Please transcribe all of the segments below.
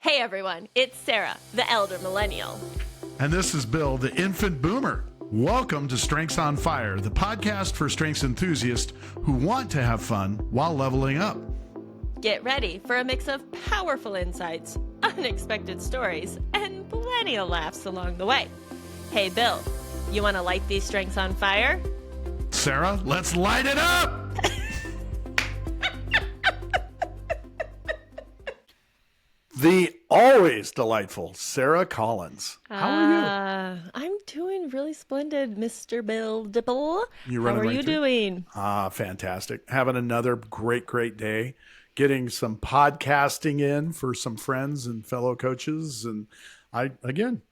Hey everyone, it's Sarah, the elder millennial. And this is Bill, the infant boomer. Welcome to Strengths on Fire, the podcast for strengths enthusiasts who want to have fun while leveling up. Get ready for a mix of powerful insights, unexpected stories, and plenty of laughs along the way. Hey Bill, you want to light these strengths on fire? Sarah, let's light it up! The always delightful Sarah Collins. How are you? I'm doing really splendid, Mr. Bill Dipple. How are you doing? Fantastic. Having another great day. Getting some podcasting in for some friends and fellow coaches. And I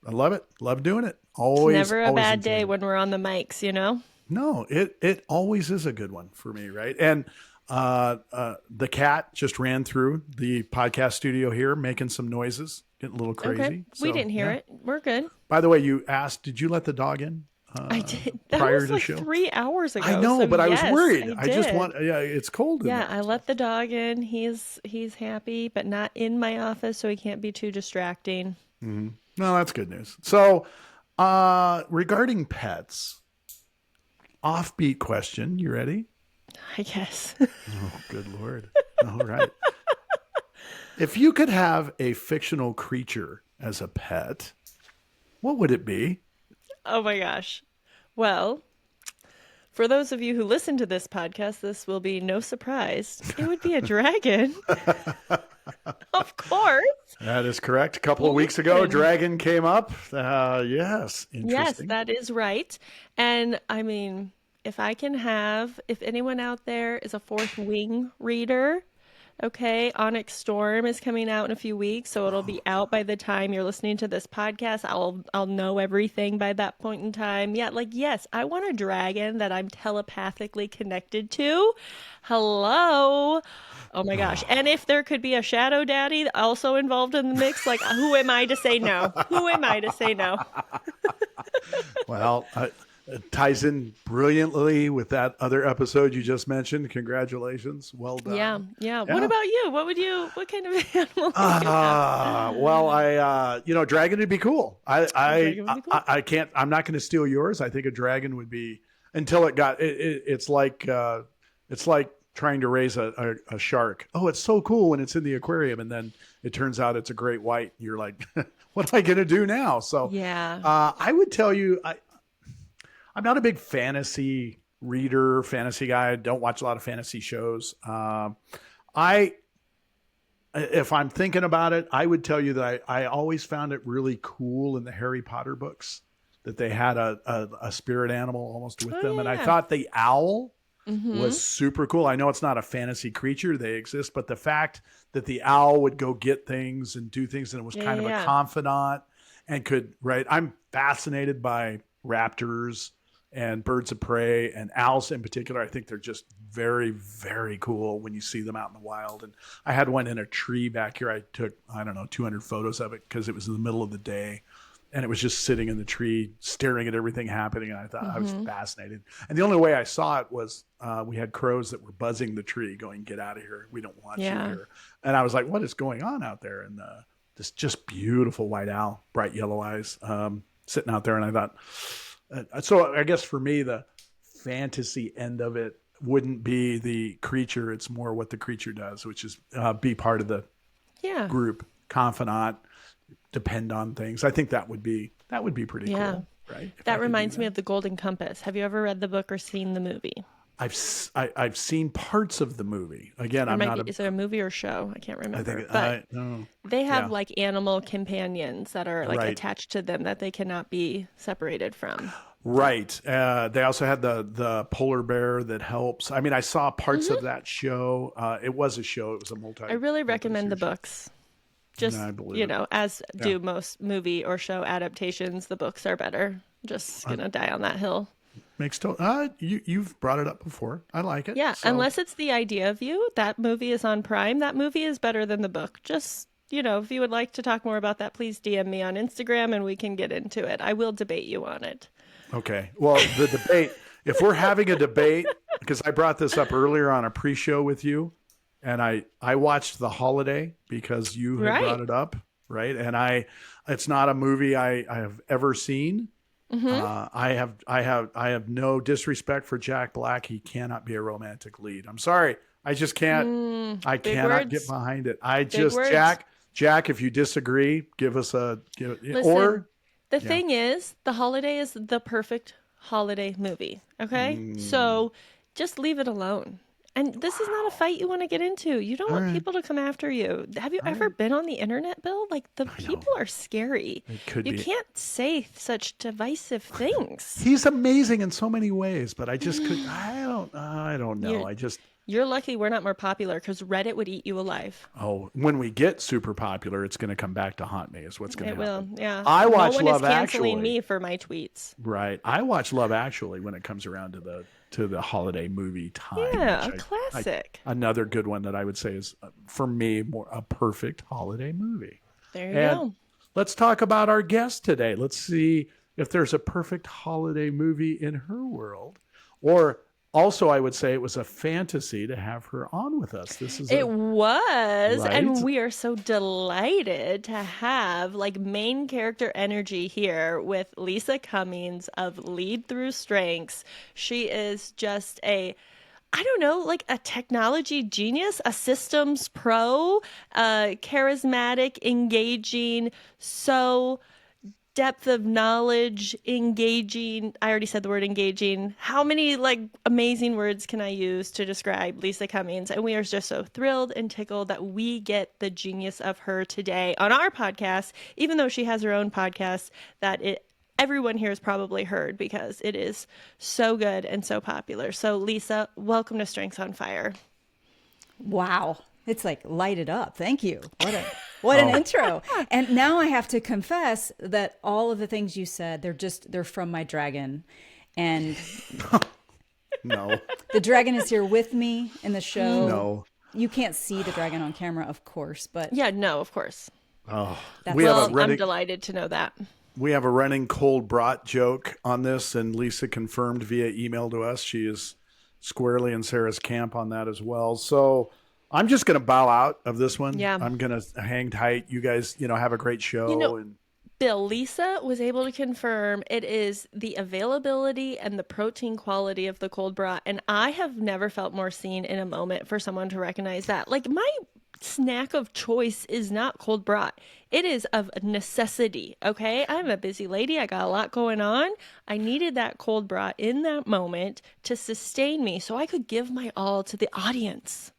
love it. Love doing it. Always. It's never a bad day when we're on the mics, you know? No, it always is a good one for me, right? And the cat just ran through the podcast studio here, making some noises, getting a little crazy. Okay. So, we didn't hear it. We're good. By the way, you asked, did you let the dog in? I did. That prior was to like show? 3 hours ago. I know, so but I was worried. I just did. want, it's cold in Yeah, there. I let the dog in. He's happy, but not in my office, so he can't be too distracting. Mm-hmm. No, that's good news. So, regarding pets, offbeat question. You ready? I guess. Oh, good Lord. All right. If you could have a fictional creature as a pet, what would it be? Oh my gosh. Well, for those of you who listen to this podcast, this will be no surprise. It would be a dragon. Of course. That is correct. A couple of weeks ago, a dragon came up. Yes. Interesting. Yes, that is right. And I mean, if anyone out there is a Fourth Wing reader, okay, Onyx Storm is coming out in a few weeks, so it'll be out by the time you're listening to this podcast. I'll know everything by that point in time. Yeah, yes, I want a dragon that I'm telepathically connected to. Hello. Oh my gosh. And if there could be a shadow daddy also involved in the mix, who am I to say no? Who am I to say no? Well, it ties in brilliantly with that other episode you just mentioned. Congratulations. Well done. Yeah. What about you? What kind of animal would you have? Well, dragon would be cool. Dragon would be cool. I'm not going to steal yours. I think a dragon would be, until it got, it's like trying to raise a shark. Oh, it's so cool when it's in the aquarium. And then it turns out it's a great white. You're like, what am I going to do now? So yeah, I would tell you, I'm not a big fantasy reader, fantasy guy. I don't watch a lot of fantasy shows. If I'm thinking about it, I would tell you that I always found it really cool in the Harry Potter books that they had a spirit animal almost with them. Yeah. And I thought the owl mm-hmm. was super cool. I know it's not a fantasy creature. They exist, but the fact that the owl would go get things and do things and it was kind of a confidant and could, right? I'm fascinated by raptors and birds of prey and owls in particular. I think they're just very, very cool when you see them out in the wild. And I had one in a tree back here. I took, 200 photos of it because it was in the middle of the day and it was just sitting in the tree staring at everything happening. And I thought I was fascinated. And the only way I saw it was we had crows that were buzzing the tree going, get out of here. We don't want you here. And I was like, what is going on out there? And this just beautiful white owl, bright yellow eyes, sitting out there. And I thought, so I guess for me, the fantasy end of it wouldn't be the creature. It's more what the creature does, which is be part of the group, confidant, depend on things. I think that would be pretty cool, right? That reminds me of The Golden Compass. Have you ever read the book or seen the movie? I've seen parts of the movie. Again, Is it a movie or show? I can't remember. I think they have animal companions that are attached to them that they cannot be separated from. Right. They also had the polar bear that helps. I mean, I saw parts of that show. It was a show. It was a I really recommend the books. Just, as do most movie or show adaptations, the books are better. Just going to die on that hill. Makes total. You've brought it up before. I like it. Yeah, unless it's The Idea of You. That movie is on Prime. That movie is better than the book. Just, if you would like to talk more about that, please DM me on Instagram and we can get into it. I will debate you on it. Okay. Well, the debate, if we're having a debate, because I brought this up earlier on a pre-show with you, and I watched The Holiday because you had brought it up. right? And it's not a movie I have ever seen. I have no disrespect for Jack Black. He cannot be a romantic lead. I'm sorry. I just can't. I Big cannot get words. behind it. Big words. Jack, if you disagree, give us Listen, the thing is, The Holiday is the perfect holiday movie. Okay? So just leave it alone. And this is not a fight you want to get into. You don't All want right. people to come after you. Have you All ever right. been on the internet, Bill? Like, the I know. people are scary. It could You be. can't say such divisive things. He's amazing in so many ways, but I just could. I don't know. You're, you're lucky we're not more popular because Reddit would eat you alive. When we get super popular, it's going to come back to haunt me. Is what's going It to will, happen. yeah. I watch No one Love is canceling Actually. me for my tweets. Right. I watch Love Actually when it comes around to the holiday movie time. Yeah, a which classic. Another good one that I would say is, for me, more a perfect holiday movie. There you And go. let's talk about our guest today. Let's see if there's a perfect holiday movie in her world. Or also, I would say it was a fantasy to have her on with us. It was, right? and we are so delighted to have like main character energy here with Lisa Cummings of Lead Through Strengths. She is just I don't know, like a technology genius, a systems pro, charismatic, engaging, so depth of knowledge, engaging. I already said the word engaging. How many like amazing words can I use to describe Lisa Cummings? And we are just so thrilled and tickled that we get the genius of her today on our podcast, even though she has her own podcast everyone here has probably heard because it is so good and so popular. So Lisa, welcome to Strengths on Fire. Wow. It's like lighted up. Thank you. What an intro. And now I have to confess that all of the things you said, they're from my dragon. And No. the dragon is here with me in the show. No. You can't see the dragon on camera, of course, but Yeah, no, of course. Oh, Well, I'm delighted to know that. We have a running cold brat joke on this, and Lisa confirmed via email to us. She is squarely in Sarah's camp on that as well. So I'm just going to bow out of this one. Yeah. I'm going to hang tight. You guys, have a great show. And Bill, Lisa was able to confirm it is the availability and the protein quality of the cold brat. And I have never felt more seen in a moment for someone to recognize that. Like, my snack of choice is not cold brat. It is of necessity, okay? I'm a busy lady. I got a lot going on. I needed that cold brat in that moment to sustain me so I could give my all to the audience.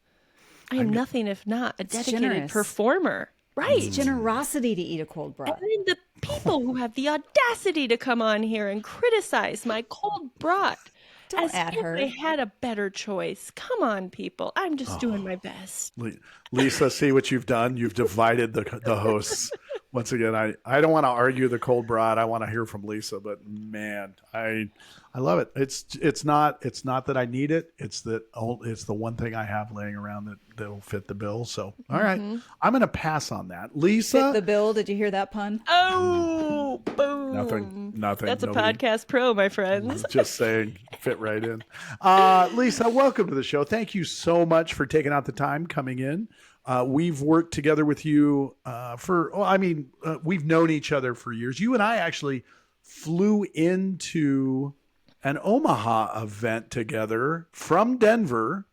I am nothing if not a dedicated generous. performer. Right. it's generosity to eat a cold brat. And then the people who have the audacity to come on here and criticize my cold brat. Don't as add if her. I had a better choice. Come on, people. I'm just doing my best. Lisa, see what you've done? You've divided the hosts. Once again, I don't want to argue the cold brat. I want to hear from Lisa, but man, I love it. It's not that I need it. It's the one thing I have laying around that'll fit the bill. So all right, I'm going to pass on that. Lisa, Fit the bill. Did you hear that pun? Oh, boom. Nothing. That's Nobody, a podcast pro, my friends. Just saying, fit right in. Lisa, welcome to the show. Thank you so much for taking out the time coming in. We've worked together with you we've known each other for years. You and I actually flew into an Omaha event together from Denver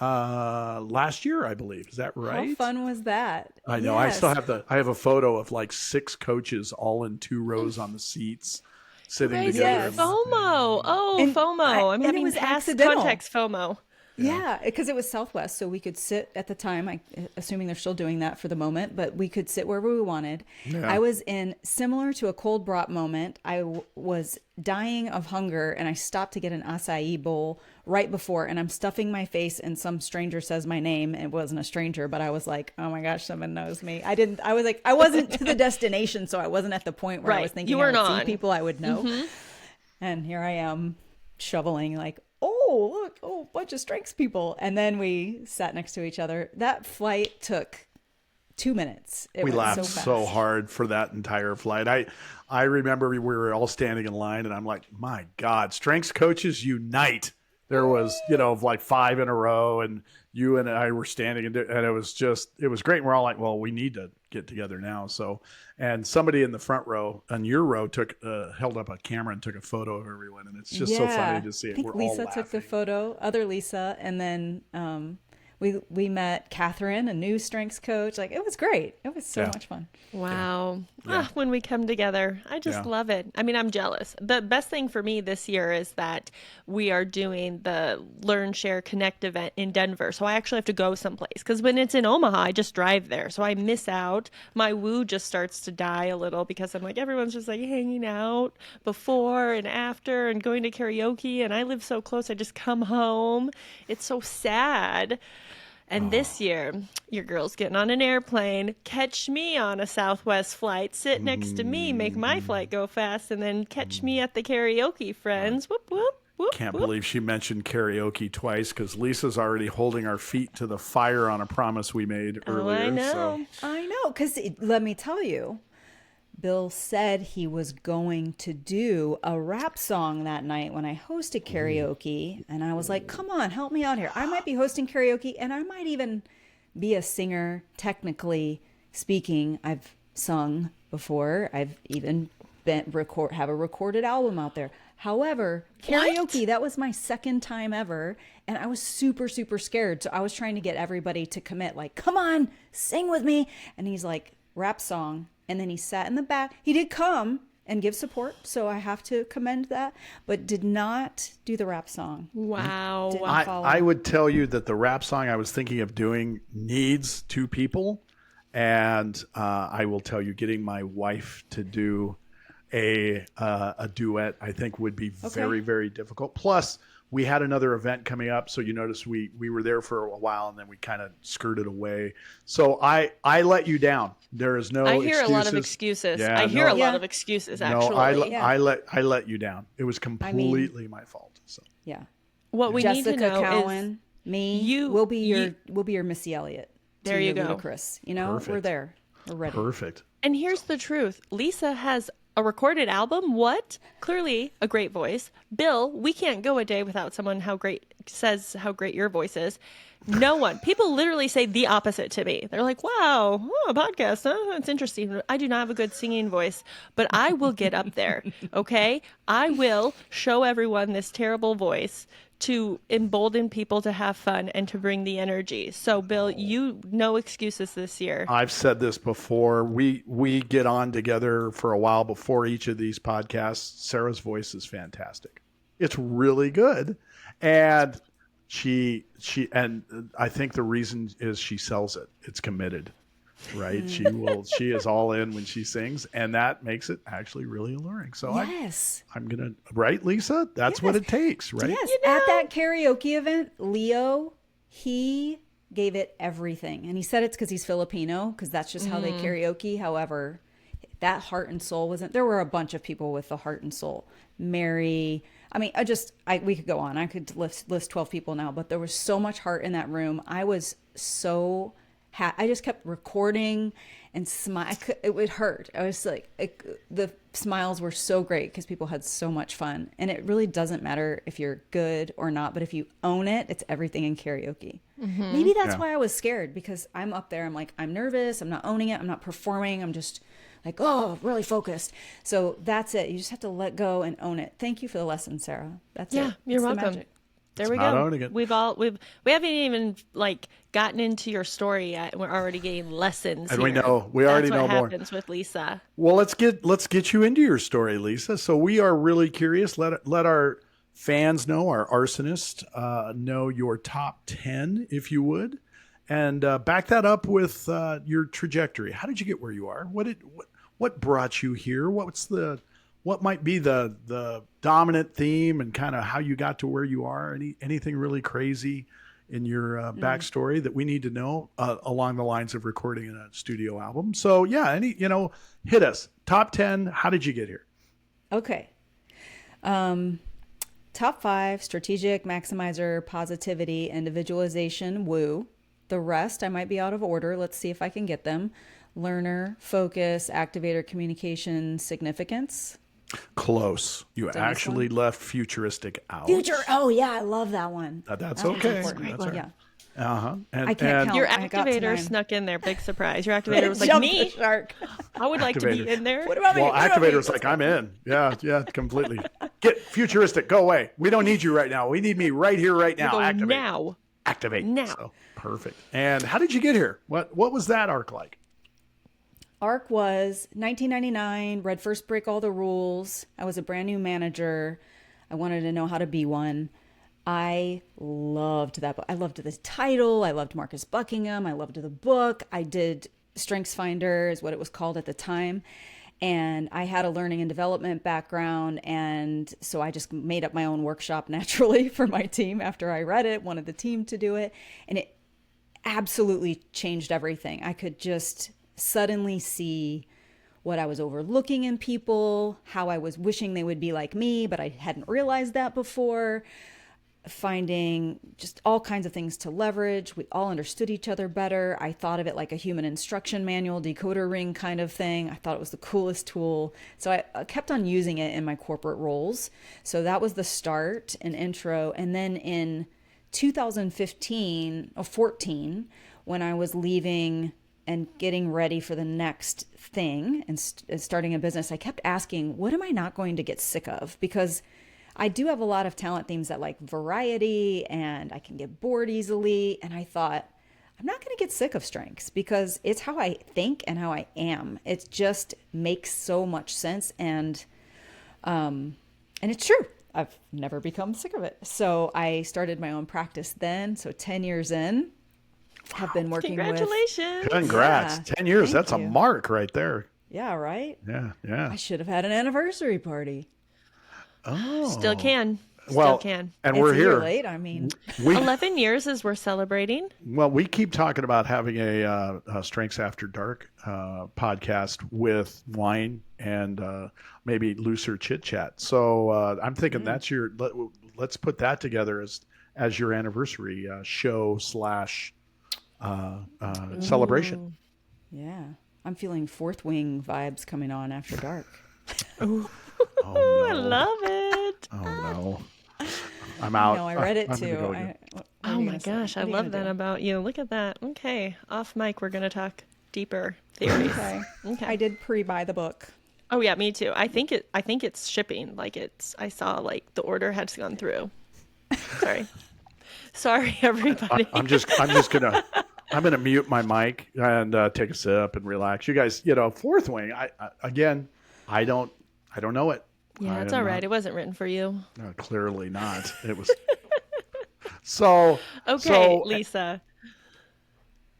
last year, I believe. Is that right? How fun was that? I know. Yes. I have a photo of like 6 coaches all in two rows on the seats sitting Guys, together. Yes. FOMO. Oh, And FOMO. I'm and it having was past accidental. context FOMO. Yeah, because it was Southwest, so we could sit at the time, assuming they're still doing that for the moment, but we could sit wherever we wanted. Yeah. I was similar to a cold brat moment. I was dying of hunger, and I stopped to get an acai bowl right before, and I'm stuffing my face, and some stranger says my name. It wasn't a stranger, but I was like, oh my gosh, someone knows me. I wasn't to the destination, so I wasn't at the point where I Right. was thinking You I weren't would see on. people I would know. And here I am shoveling like, oh, look, oh, bunch of strengths people. And then we sat next to each other. That flight took 2 minutes. It We went laughed so so fast. hard for that entire flight. I remember we were all standing in line, and I'm like, my God, strengths coaches unite. There was, like 5 in a row, and you and I were standing, and it was great. And we're all like, well, we need to get together now. So, and somebody in the front row, on your row, held up a camera and took a photo of everyone, and it's just so funny to see I it. think We're Lisa all took the laughing. photo, other Lisa, and then we met Catherine, a new strengths coach. Like, it was great. It was so much fun. Wow. Yeah. When we come together, I just love it. I mean, I'm jealous. The best thing for me this year is that we are doing the Learn, Share, Connect event in Denver. So I actually have to go someplace because when it's in Omaha, I just drive there. So I miss out. My woo just starts to die a little because I'm like, everyone's just like hanging out before and after and going to karaoke. And I live so close. I just come home. It's so sad. And this year, your girl's getting on an airplane, catch me on a Southwest flight, sit next to me, make my flight go fast, and then catch me at the karaoke, friends. Whoop, whoop, whoop, Can't whoop. believe she mentioned karaoke twice because Lisa's already holding our feet to the fire on a promise we made earlier. I know. So. I know, because let me tell you, Bill said he was going to do a rap song that night when I hosted karaoke. And I was like, come on, help me out here. I might be hosting karaoke and I might even be a singer, technically speaking. I've sung before. I've even have a recorded album out there. However, karaoke, that was my second time ever. And I was super, super scared. So I was trying to get everybody to commit, like, come on, sing with me. And he's like, rap song. And then he sat in the back. He did come and give support, so I have to commend that, but did not do the rap song. Wow. I would tell you that the rap song I was thinking of doing needs two people. And I will tell you, getting my wife to do a duet, I think would be very, very difficult. Plus, we had another event coming up, so you notice we were there for a while and then we kind of skirted away. So I let you down. There is no. I hear excuses. a lot of excuses. Yeah, I hear a lot Yeah. of excuses. No, Actually, I let you down. It was completely my fault. So Yeah. what we Jessica need to know Cowan, is me, we'll be your Missy Elliott. There you go. Ludacris. You know, Perfect. we're there. We're ready. perfect. And here's the truth. Lisa has a recorded album. What? Clearly a great voice. Bill, we can't go a day without someone says how great your voice is. No one. People literally say the opposite to me. They're like, wow, a podcast. It's interesting. I do not have a good singing voice, but I will get up there. Okay. I will show everyone this terrible voice to embolden people to have fun and to bring the energy. So, Bill, no excuses this year. I've said this before. We get on together for a while before each of these podcasts. Sarah's voice is fantastic. It's really good. And she and I think the reason is she sells it. It's committed. Right? She is all in when she sings, and that makes it actually really alluring. So Yes. I'm gonna, right, Lisa? That's what it takes, right? Yes. At that karaoke event, Leo, he gave it everything. And he said it's because he's Filipino, because that's just how they karaoke. However, that heart and soul wasn't. There were a bunch of people with the heart and soul. Mary. I mean, we could go on. I could list 12 people now, but there was so much heart in that room. I was so I just kept recording and smile. It would hurt. I was like, the smiles were so great because people had so much fun. And it really doesn't matter if you're good or not, but if you own it, it's everything in karaoke. Mm-hmm. Maybe that's why I was scared, because I'm up there. I'm like, I'm nervous. I'm not owning it. I'm not performing. I'm just like, oh, really focused. So that's it. You just have to let go and own it. Thank you for the lesson, Sarah. That's it. Yeah, you're It's the welcome. magic. There we not go. owning it. We haven't even like gotten into your story yet, and we're already getting lessons. And here. we already That's know what more. happens with Lisa. Well, let's get you into your story, Lisa. So we are really curious. Let our fans know, our arsonists, know your top 10, if you would, and back that up with your trajectory. How did you get where you are? What brought you here? What might be the dominant theme, and kind of how you got to where you are? Anything really crazy in your backstory that we need to know along the lines of recording in a studio album? So yeah, hit us. Top 10. How did you get here? Okay. Top 5: strategic, maximizer, positivity, individualization, woo. The rest, I might be out of order. Let's see if I can get them. Learner, focus, activator, communication, significance. Close. You actually left futuristic out. Oh yeah, I love that one. That's That one's okay. important. That's Well, all right. yeah. I can't count. Your I got to activator 9. snuck in there. Big surprise. Your activator was like, Jumped the me? shark. I would like to be in there. What about me? Well, What about activator's me? like, I'm in. Yeah, completely. Get futuristic. Go away. We don't need you right now. We need me right here, right now. Go Activate. now. Activate. Now. So, perfect. And how did you get here? What was that arc like? Arc was 1999, read First Break All the Rules. I was a brand new manager. I wanted to know how to be one. I loved that book. I loved the title. I loved Marcus Buckingham. I loved the book. I did Strengths Finder is what it was called at the time. And I had a learning and development background. And so I just made up my own workshop naturally for my team after I read it, wanted the team to do it. And it absolutely changed everything. I could just suddenly see what I was overlooking in people, how I was wishing they would be like me, but I hadn't realized that before. Finding just all kinds of things to leverage. We all understood each other better. I thought of it like a human instruction manual, decoder ring kind of thing. I thought it was the coolest tool. So I kept on using it in my corporate roles. So that was the start and intro. And then in 2015 or 14, when I was leaving and getting ready for the next thing and starting a business, I kept asking, what am I not going to get sick of? Because I do have a lot of talent themes that like variety and I can get bored easily. And I thought, I'm not going to get sick of strengths because it's how I think and how I am. It just makes so much sense. And it's true. I've never become sick of it. So I started my own practice then. So 10 years in, have been working Congratulations. Congrats. Yeah, 10 years. thank That's you. a mark right there. Yeah, right? Yeah. I should have had an anniversary party. Oh. Still can. Still Well, can. and It's we're a year here. late. I mean, We 11 years as we're celebrating. Well, we keep talking about having a Strengths After Dark podcast with wine and maybe looser chit chat. So I'm thinking that's let's put that together as your anniversary show slash celebration. yeah. I'm feeling Fourth Wing vibes coming on after dark. Oh I no! love it. Oh no! I'm out. No, I read it I'm gonna too. go again. What Oh are you my gonna say? gosh, I What are you love gonna that do? about you. Look at that. Okay, off mic, we're going to talk deeper theories. Okay. Okay. I did pre-buy the book. Oh yeah, me too. I think it's shipping. Like I saw like the order had gone through. Sorry everybody. I'm gonna mute my mic and take a sip and relax. You guys, Fourth Wing. I don't know it. Yeah, I it's am all right. not- It wasn't written for you. Clearly not. It was. So Okay, Lisa.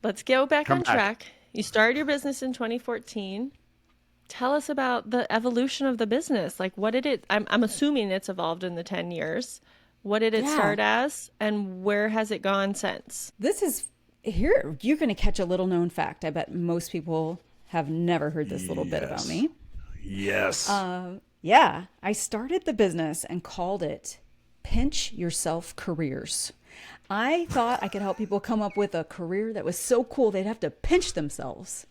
Let's go back Come on back. track. You started your business in 2014. Tell us about the evolution of the business. Like, what did it? I'm assuming it's evolved in the 10 years. What did it Yeah. start as, and where has it gone since? This is here. You're going to catch a little known fact. I bet most people have never heard this little bit about me. Yes. Yeah, I started the business and called it Pinch Yourself Careers. I thought I could help people come up with a career that was so cool they'd have to pinch themselves.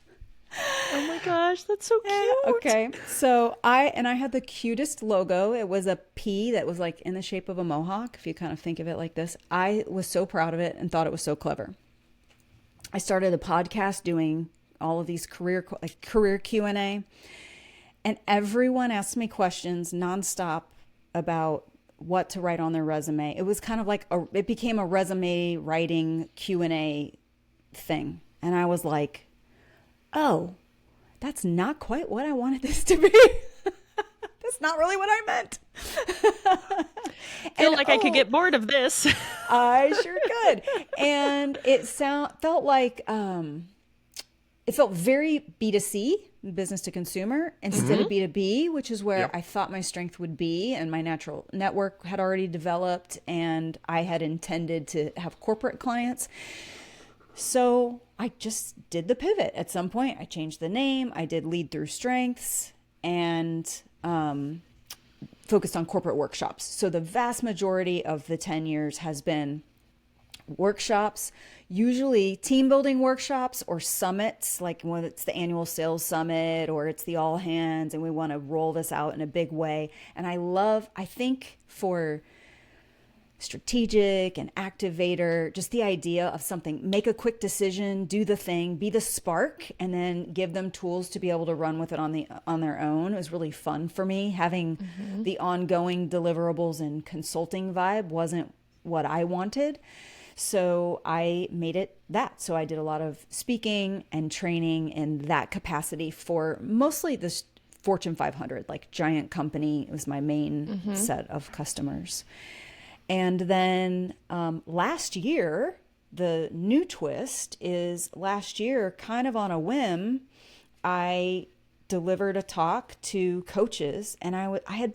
Oh my gosh, that's so cute. Okay, so I had the cutest logo. It was a P that was like in the shape of a mohawk, if you kind of think of it like this. I was so proud of it and thought it was so clever. I started a podcast doing all of these career Q&A. And everyone asked me questions nonstop about what to write on their resume. It was kind of like it became a resume writing Q&A thing. And I was like, oh, that's not quite what I wanted this to be. That's not really what I meant. Feel like I could get bored of this. I sure could. And it felt like it felt very B2C, business to consumer, instead of B2B, which is where I thought my strength would be, and my natural network had already developed, and I had intended to have corporate clients. So I just did the pivot. At some point, I changed the name. I did Lead Through Strengths and focused on corporate workshops. So the vast majority of the 10 years has been workshops, usually team building workshops or summits, like when it's the annual sales summit or it's the all hands and we want to roll this out in a big way. And I think for strategic and activator, just the idea of something, make a quick decision, do the thing, be the spark, and then give them tools to be able to run with it on their own. It was really fun for me. Having the ongoing deliverables and consulting vibe wasn't what I wanted. So I made it that. So I did a lot of speaking and training in that capacity for mostly this Fortune 500, like giant company. It was my main set of customers. And then last year, the new twist is last year, kind of on a whim, I delivered a talk to coaches, and I had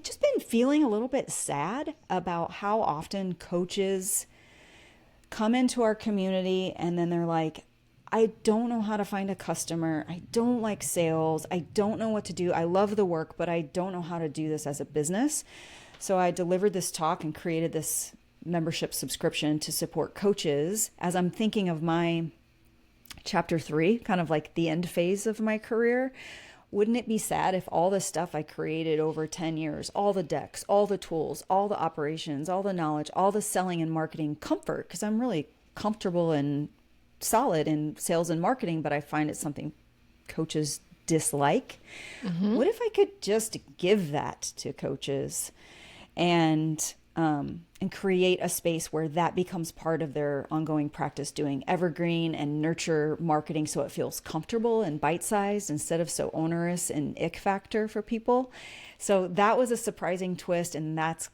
just been feeling a little bit sad about how often coaches come into our community and then they're like, I don't know how to find a customer. I don't like sales. I don't know what to do. I love the work, but I don't know how to do this as a business. So I delivered this talk and created this membership subscription to support coaches as I'm thinking of my chapter 3, kind of like the end phase of my career. Wouldn't it be sad if all the stuff I created over 10 years, all the decks, all the tools, all the operations, all the knowledge, all the selling and marketing comfort, because I'm really comfortable and solid in sales and marketing, but I find it's something coaches dislike. What if I could just give that to coaches and create a space where that becomes part of their ongoing practice, doing evergreen and nurture marketing so it feels comfortable and bite-sized instead of so onerous and ick factor for people. So that was a surprising twist, and that's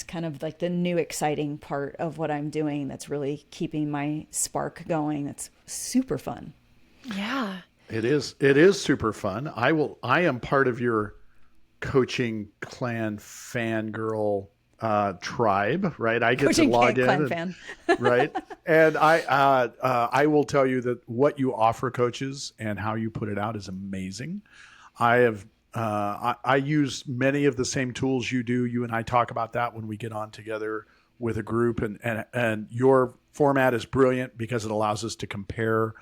kind of like the new exciting part of what I'm doing that's really keeping my spark going. That's super fun. Yeah. It is super fun. I am part of your coaching clan fangirl tribe, right? I get coaching to log in, fan. right? And I will tell you that what you offer coaches and how you put it out is amazing. I use many of the same tools you do. You and I talk about that when we get on together with a group, and your format is brilliant because it allows us to compare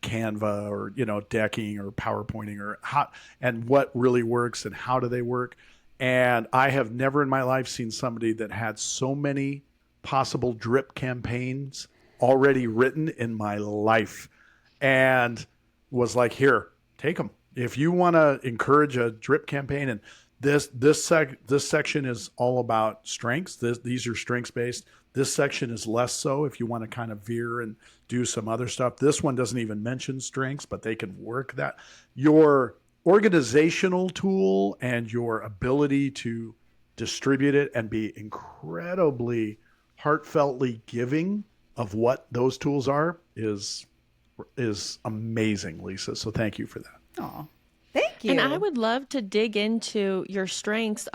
Canva or decking or PowerPointing or how and what really works and how do they work. And I have never in my life seen somebody that had so many possible drip campaigns already written in my life, and was like, here, take them. If you want to encourage a drip campaign, and this section is all about strengths. These are strengths based. This section is less so if you want to kind of veer and do some other stuff. This one doesn't even mention strengths, but they can work that. Your organizational tool and your ability to distribute it and be incredibly heartfeltly giving of what those tools are is amazing, Lisa. So thank you for that. Oh, thank you. And I would love to dig into your strengths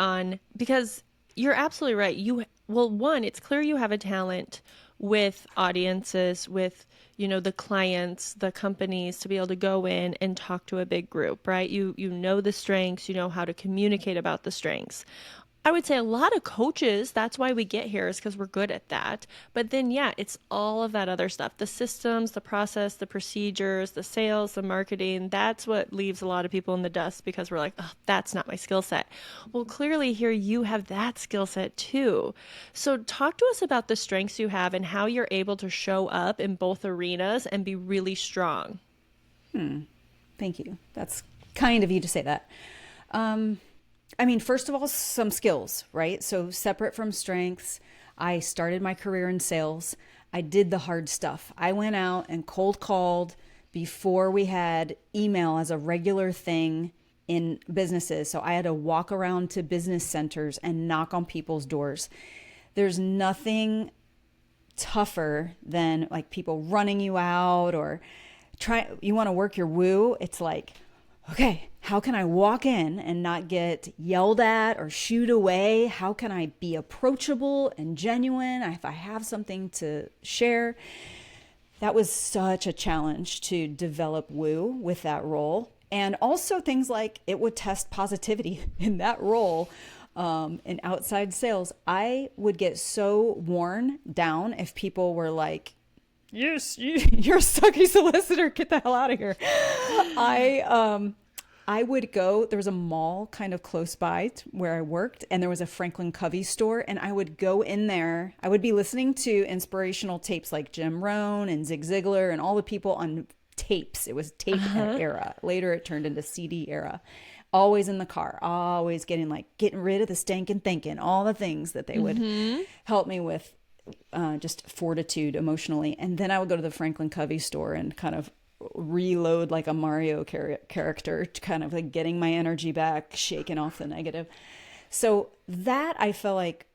because you're absolutely right. One, it's clear you have a talent with audiences, with, the clients, the companies, to be able to go in and talk to a big group, right? You know the strengths, you know how to communicate about the strengths. I would say a lot of coaches, that's why we get here, is because we're good at that. But then, it's all of that other stuff, the systems, the process, the procedures, the sales, the marketing. That's what leaves a lot of people in the dust because we're like, oh, that's not my skill set. Well, clearly here you have that skill set too. So talk to us about the strengths you have and how you're able to show up in both arenas and be really strong. Thank you. That's kind of you to say that. First of all, some skills, right? So separate from strengths, I started my career in sales. I did the hard stuff. I went out and cold called before we had email as a regular thing in businesses. So I had to walk around to business centers and knock on people's doors. There's nothing tougher than like people running you out or you want to work your woo. It's like, okay, how can I walk in and not get yelled at or shooed away? How can I be approachable and genuine if I have something to share? That was such a challenge to develop woo with that role. And also things like it would test positivity in that role. In outside sales, I would get so worn down if people were like, you're a sucky solicitor, get the hell out of here. I would go, there was a mall kind of close by where I worked, and there was a Franklin Covey store, and I would go in there. I would be listening to inspirational tapes like Jim Rohn and Zig Ziglar and all the people on tapes. It was tape era. Later it turned into CD era. Always in the car, always getting rid of the stinking thinking, all the things that they would help me with, just fortitude emotionally. And then I would go to the Franklin Covey store and kind of reload like a Mario character, kind of like getting my energy back, shaking off the negative. So that, I felt like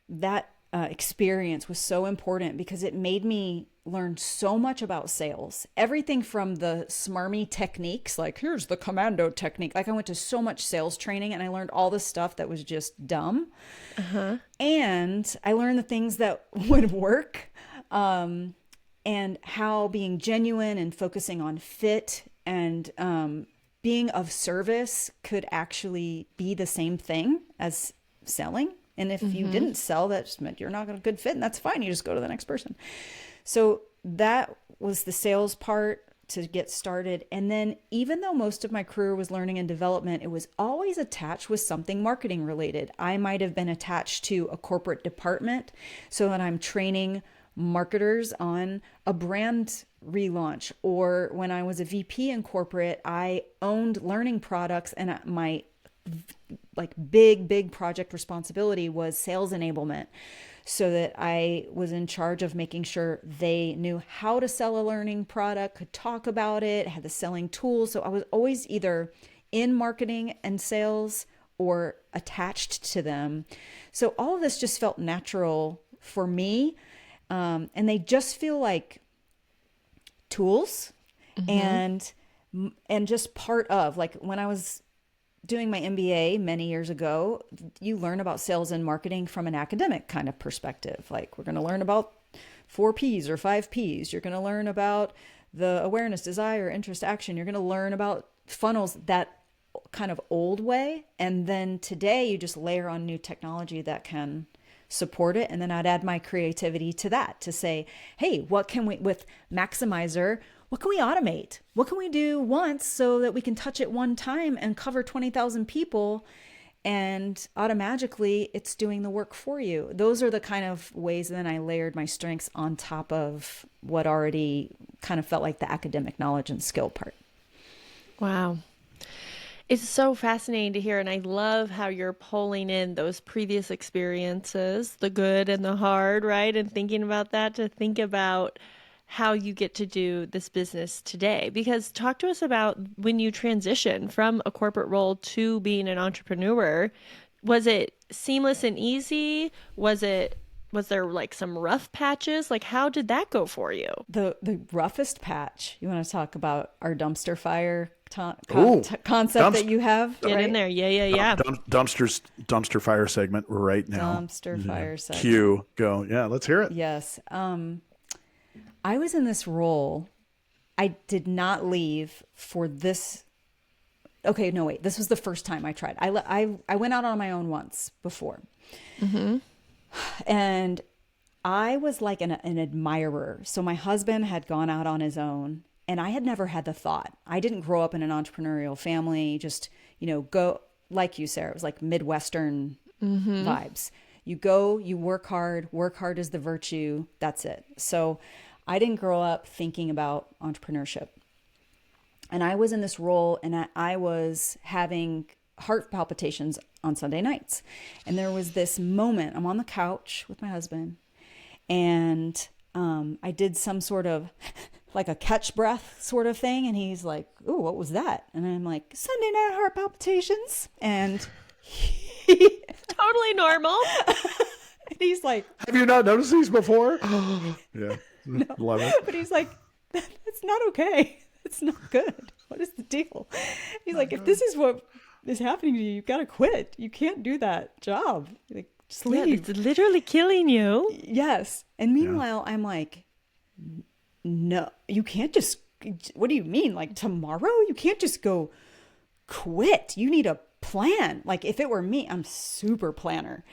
that experience was so important because it made me learn so much about sales. Everything from the smarmy techniques, like here's the commando technique. Like I went to so much sales training and I learned all this stuff that was just dumb. And I learned the things that would work. And how being genuine and focusing on fit and being of service could actually be the same thing as selling. And if you didn't sell, that just meant you're not a good fit, and that's fine. You just go to the next person. So that was the sales part to get started. And then even though most of my career was learning and development, it was always attached with something marketing related. I might have been attached to a corporate department so that I'm training marketers on a brand relaunch, or when I was a VP in corporate, I owned learning products, and my big project responsibility was sales enablement, so that I was in charge of making sure they knew how to sell a learning product, could talk about it, had the selling tools. So I was always either in marketing and sales or attached to them. So all of this just felt natural for me. And they just feel like tools and just part of, like when I was doing my MBA many years ago, you learn about sales and marketing from an academic kind of perspective. Like we're going to learn about 4 Ps or 5 Ps. You're going to learn about the awareness, desire, interest, action. You're going to learn about funnels that kind of old way. And then today you just layer on new technology that can support it. And then I'd add my creativity to that to say, hey, what can we, with Maximizer, what can we automate? What can we do once so that we can touch it one time and cover 20,000 people, and automatically it's doing the work for you? Those are the kind of ways then I layered my strengths on top of what already kind of felt like the academic knowledge and skill part. Wow. It's so fascinating to hear, and I love how you're pulling in those previous experiences, the good and the hard, right? And thinking about that to think about how you get to do this business today. Because talk to us about when you transition from a corporate role to being an entrepreneur. Was it seamless and easy? Was there like some rough patches? Like how did that go for you? The roughest patch, you want to talk about our dumpster fire concept that you have? Get in there. Yeah. Dumpster fire segment right now. Dumpster fire segment. Cue, go. Yeah, let's hear it. Yes. I was in this role. I did not leave for this. Okay, no, wait. This was the first time I tried. I went out on my own once before. And I was like an admirer. So my husband had gone out on his own, and I had never had the thought. I didn't grow up in an entrepreneurial family. Just, go, like you, Sarah, it was like Midwestern vibes. You go, you work hard is the virtue. That's it. So I didn't grow up thinking about entrepreneurship. And I was in this role, and I was having heart palpitations on Sunday nights. And there was this moment, I'm on the couch with my husband, and I did some sort of like a catch breath sort of thing. And he's like, "Ooh, what was that?" And I'm like, "Sunday night heart palpitations." And totally normal. And he's like, "Have you not noticed these before?" Yeah. No. Love it. But he's like, "It's not okay. It's not good. What is the deal?" He's like, "If this is what is happening to you, you've got to quit. You can't do that job. Like, just leave." Yeah, it's literally killing you. Yes. And meanwhile, I'm like, "No, you can't just, what do you mean? Like tomorrow? You can't just go quit. You need a plan." Like if it were me, I'm super planner.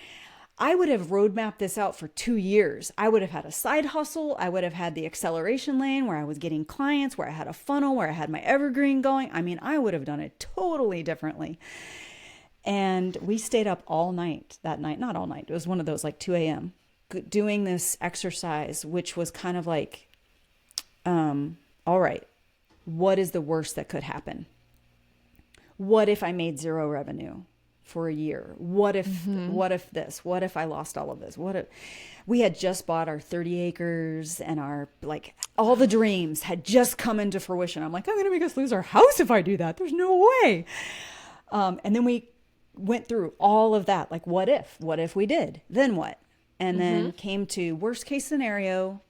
I would have roadmapped this out for 2 years. I would have had a side hustle. I would have had the acceleration lane where I was getting clients, where I had a funnel, where I had my evergreen going. I mean, I would have done it totally differently. And we stayed up all night that night. Not all night. It was one of those like 2 a.m. doing this exercise, which was kind of like, all right, what is the worst that could happen? What if I made zero revenue for a year? What if this? What if I lost all of this? What if we had just bought our 30 acres and our, like, all the dreams had just come into fruition? I'm like, I'm going to make us lose our house if I do that. There's no way. And then we went through all of that. Like, what if we did? Then what? And then came to worst case scenario,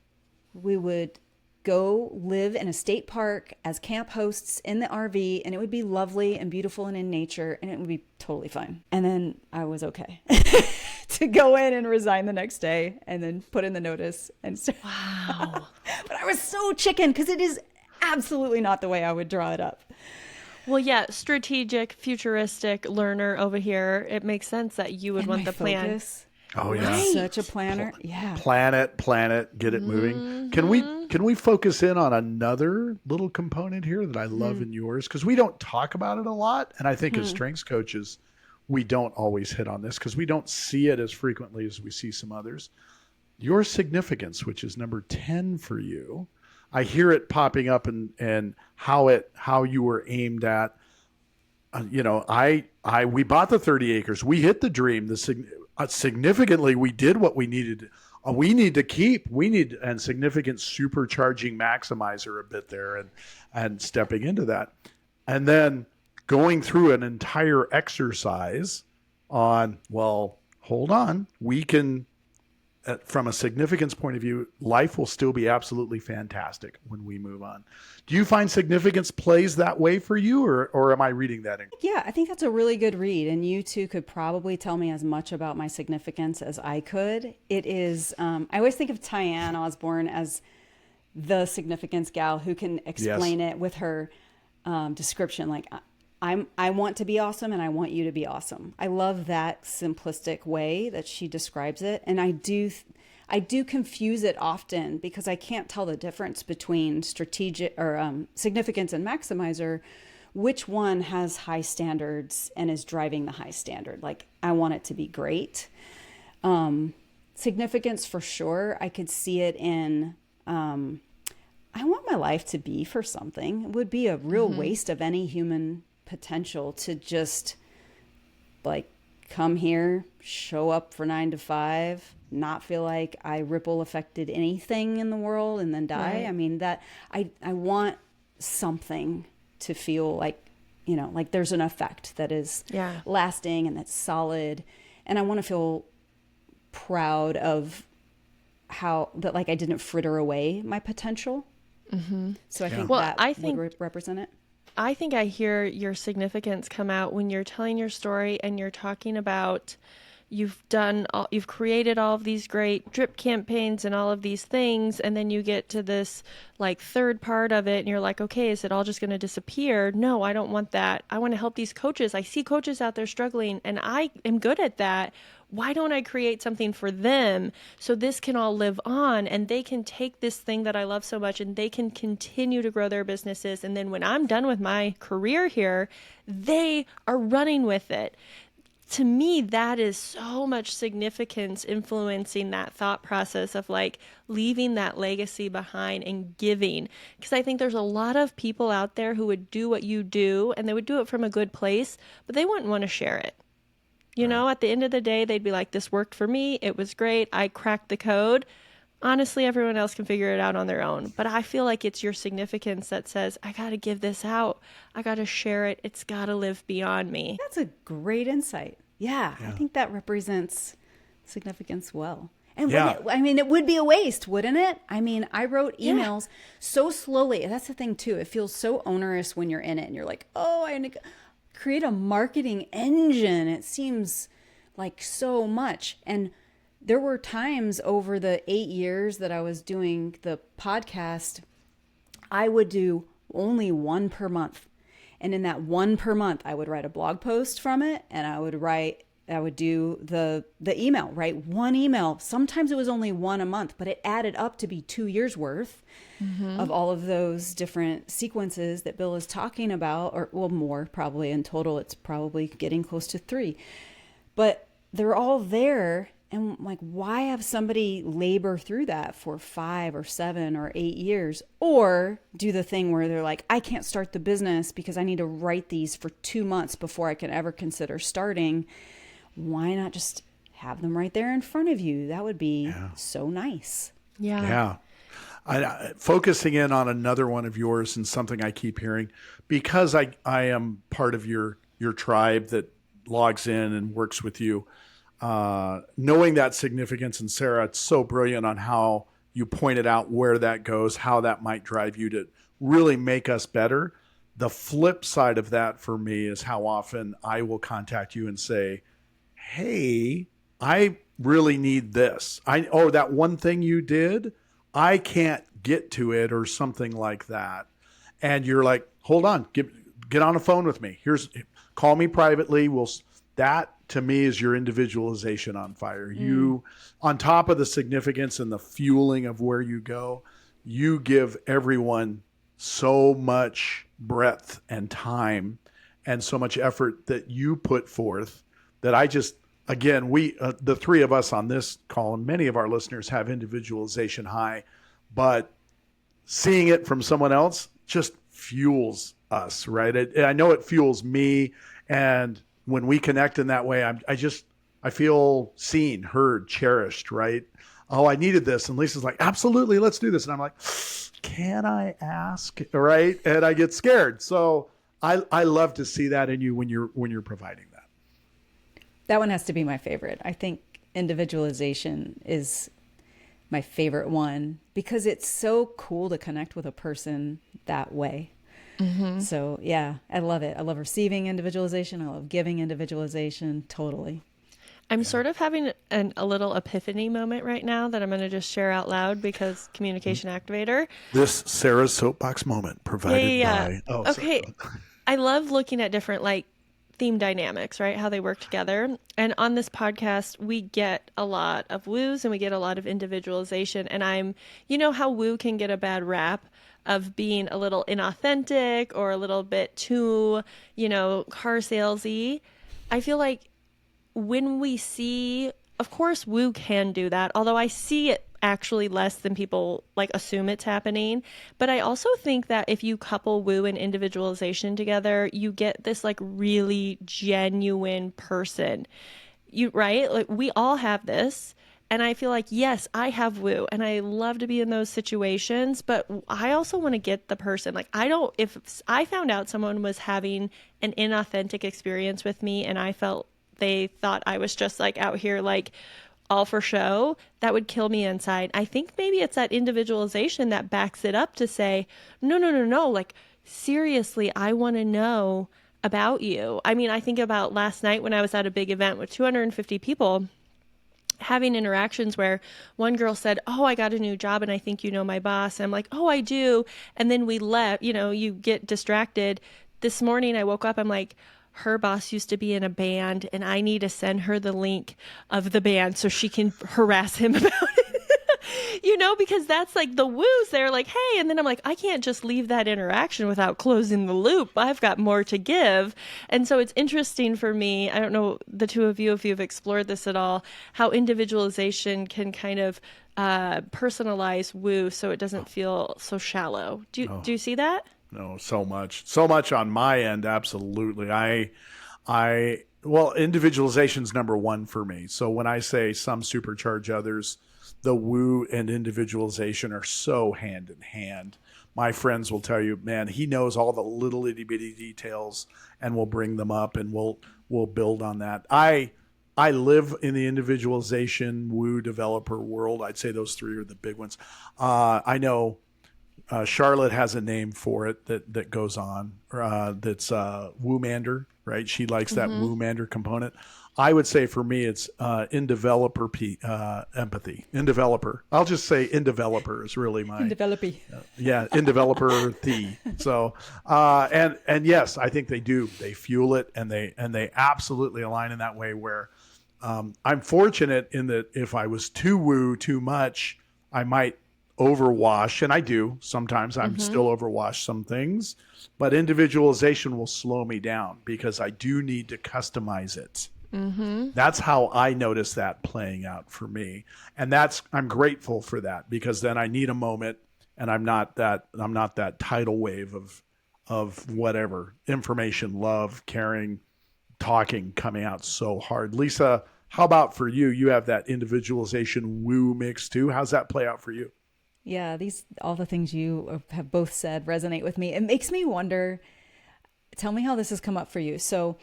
we would go live in a state park as camp hosts in the RV, and it would be lovely and beautiful and in nature, and it would be totally fine. And then I was okay to go in and resign the next day and then put in the notice. And so, Wow. but I was so chicken because it is absolutely not the way I would draw it up. Well, yeah, strategic, futuristic learner over here. It makes sense that you would want the plan. Focus, Oh yeah. such a planner. Yeah. Plan it, get it moving. Can we focus in on another little component here that I love in yours? Because we don't talk about it a lot. And I think as strengths coaches, we don't always hit on this because we don't see it as frequently as we see some others. Your significance, which is number 10 for you. I hear it popping up and how you were aimed at. We bought the 30 acres. We hit the dream. Significantly, we did what we needed. We need to keep. And significant supercharging maximizer a bit there and stepping into that. And then going through an entire exercise on, well, hold on. We can, from a significance point of view, life will still be absolutely fantastic when we move on. Do you find significance plays that way for you, or am I reading that? Yeah, I think that's a really good read. And you two could probably tell me as much about my significance as I could. It is, I always think of Tyann Osborne as the significance gal who can explain it with her description. Like, I want to be awesome and I want you to be awesome. I love that simplistic way that she describes it. And I do confuse it often because I can't tell the difference between strategic or significance and maximizer. Which one has high standards and is driving the high standard? Like, I want it to be great. Significance for sure. I could see it in, I want my life to be for something. It would be a real waste of any human potential to just like come here, show up for 9 to 5, not feel like I ripple affected anything in the world and then die. Right. I mean, that I want something to feel like, like there's an effect that is lasting and that's solid. And I want to feel proud of how that, like, I didn't fritter away my potential. So I think would represent it. I think I hear your significance come out when you're telling your story and you're talking about you've created all of these great drip campaigns and all of these things. And then you get to this like third part of it and you're like, okay, is it all just going to disappear? No, I don't want that. I want to help these coaches. I see coaches out there struggling and I am good at that. Why don't I create something for them so this can all live on and they can take this thing that I love so much and they can continue to grow their businesses. And then when I'm done with my career here, they are running with it. To me, that is so much significance influencing that thought process of like leaving that legacy behind and giving. Because I think there's a lot of people out there who would do what you do and they would do it from a good place, but they wouldn't want to share it. At the end of the day, they'd be like, this worked for me. It was great. I cracked the code. Honestly, everyone else can figure it out on their own. But I feel like it's your significance that says, I got to give this out. I got to share it. It's got to live beyond me. That's a great insight. Yeah, I think that represents significance well. And it would be a waste, wouldn't it? I mean, I wrote emails so slowly. That's the thing, too. It feels so onerous when you're in it and you're like, oh, I create a marketing engine. It seems like so much. And there were times over the 8 years that I was doing the podcast, I would do only one per month. And in that one per month, I would write a blog post from it and I would write I would do the email, right? One email. Sometimes it was only one a month, but it added up to be 2 years worth of all of those different sequences that Bill is talking about, or well, more probably in total. It's probably getting close to 3, but they're all there. And like, why have somebody labor through that for 5 or 7 or 8 years, or do the thing where they're like, I can't start the business because I need to write these for 2 months before I can ever consider starting. Why not just have them right there in front of you? That would be so nice. Yeah. Yeah. Focusing in on another one of yours and something I keep hearing, because I am part of your tribe that logs in and works with you, knowing that significance. And Sarah, it's so brilliant on how you pointed out where that goes, how that might drive you to really make us better. The flip side of that for me is how often I will contact you and say, hey, I really need this. That one thing you did, I can't get to it, or something like that. And you're like, hold on, get on the phone with me. Call me privately. That to me is your individualization on fire. You, on top of the significance and the fueling of where you go, you give everyone so much breadth and time and so much effort that you put forth that again, the three of us on this call and many of our listeners have individualization high, but seeing it from someone else just fuels us, right? I know it fuels me. And when we connect in that way, I feel seen, heard, cherished, right? Oh, I needed this. And Lisa's like, absolutely, let's do this. And I'm like, can I ask? Right? And I get scared. So I love to see that in you when you're providing that. That one has to be my favorite. I think individualization is my favorite one because it's so cool to connect with a person that way. So yeah, I love it. I love receiving individualization. I love giving individualization. Totally. I'm sort of having a little epiphany moment right now that I'm going to just share out loud because communication activator. This Sarah's soapbox moment provided by. Oh, okay. I love looking at different theme dynamics, right? How they work together. And on this podcast, we get a lot of woos and we get a lot of individualization. And you know how woo can get a bad rap of being a little inauthentic or a little bit too, car salesy. I feel like when we see, of course, woo can do that, although I see it actually less than people assume it's happening. But I also think that if you couple woo and individualization together, you get this really genuine person. Right? We all have this. And I feel like, yes, I have woo and I love to be in those situations, but I also want to get the person. If I found out someone was having an inauthentic experience with me and they thought I was just out here all for show, that would kill me inside. I think maybe it's that individualization that backs it up to say, no, seriously, I want to know about you. I mean, I think about last night when I was at a big event with 250 people, having interactions where one girl said, oh, I got a new job and I think you know my boss. And I'm like, oh, I do. And then we left, you get distracted. This morning I woke up, I'm like, her boss used to be in a band and I need to send her the link of the band so she can harass him about it. Because that's the woos. They're like, hey, and then I'm like, I can't just leave that interaction without closing the loop. I've got more to give. And so it's interesting for me. I don't know, the two of you, if you've explored this at all, how individualization can kind of personalize woo so it doesn't feel so shallow. Do you see that? No, so much on my end. Absolutely. Well, individualization's number one for me. So when I say some supercharge others, the woo and individualization are so hand in hand. My friends will tell you, man, he knows all the little itty bitty details and we'll bring them up and we'll build on that. I live in the individualization woo developer world. I'd say those three are the big ones. I know Charlotte has a name for it that goes on. That's woomander, right? She likes that woomander component. I would say for me, it's in developer empathy. In developer, I'll just say in developer is really my In developy. in developer the. So and yes, I think they do. They fuel it, and they absolutely align in that way. Where I'm fortunate in that if I was too woo too much, I might overwash, and I do sometimes. I'm still overwash some things, but individualization will slow me down because I do need to customize it. That's how I notice that playing out for me. And I'm grateful for that, because then I need a moment, and I'm not that tidal wave of whatever information, love, caring, talking coming out so hard. Lisa, how about for you? You have that individualization woo mix too. How's that play out for you? Yeah, all the things you have both said resonate with me. It makes me wonder, tell me how this has come up for you. So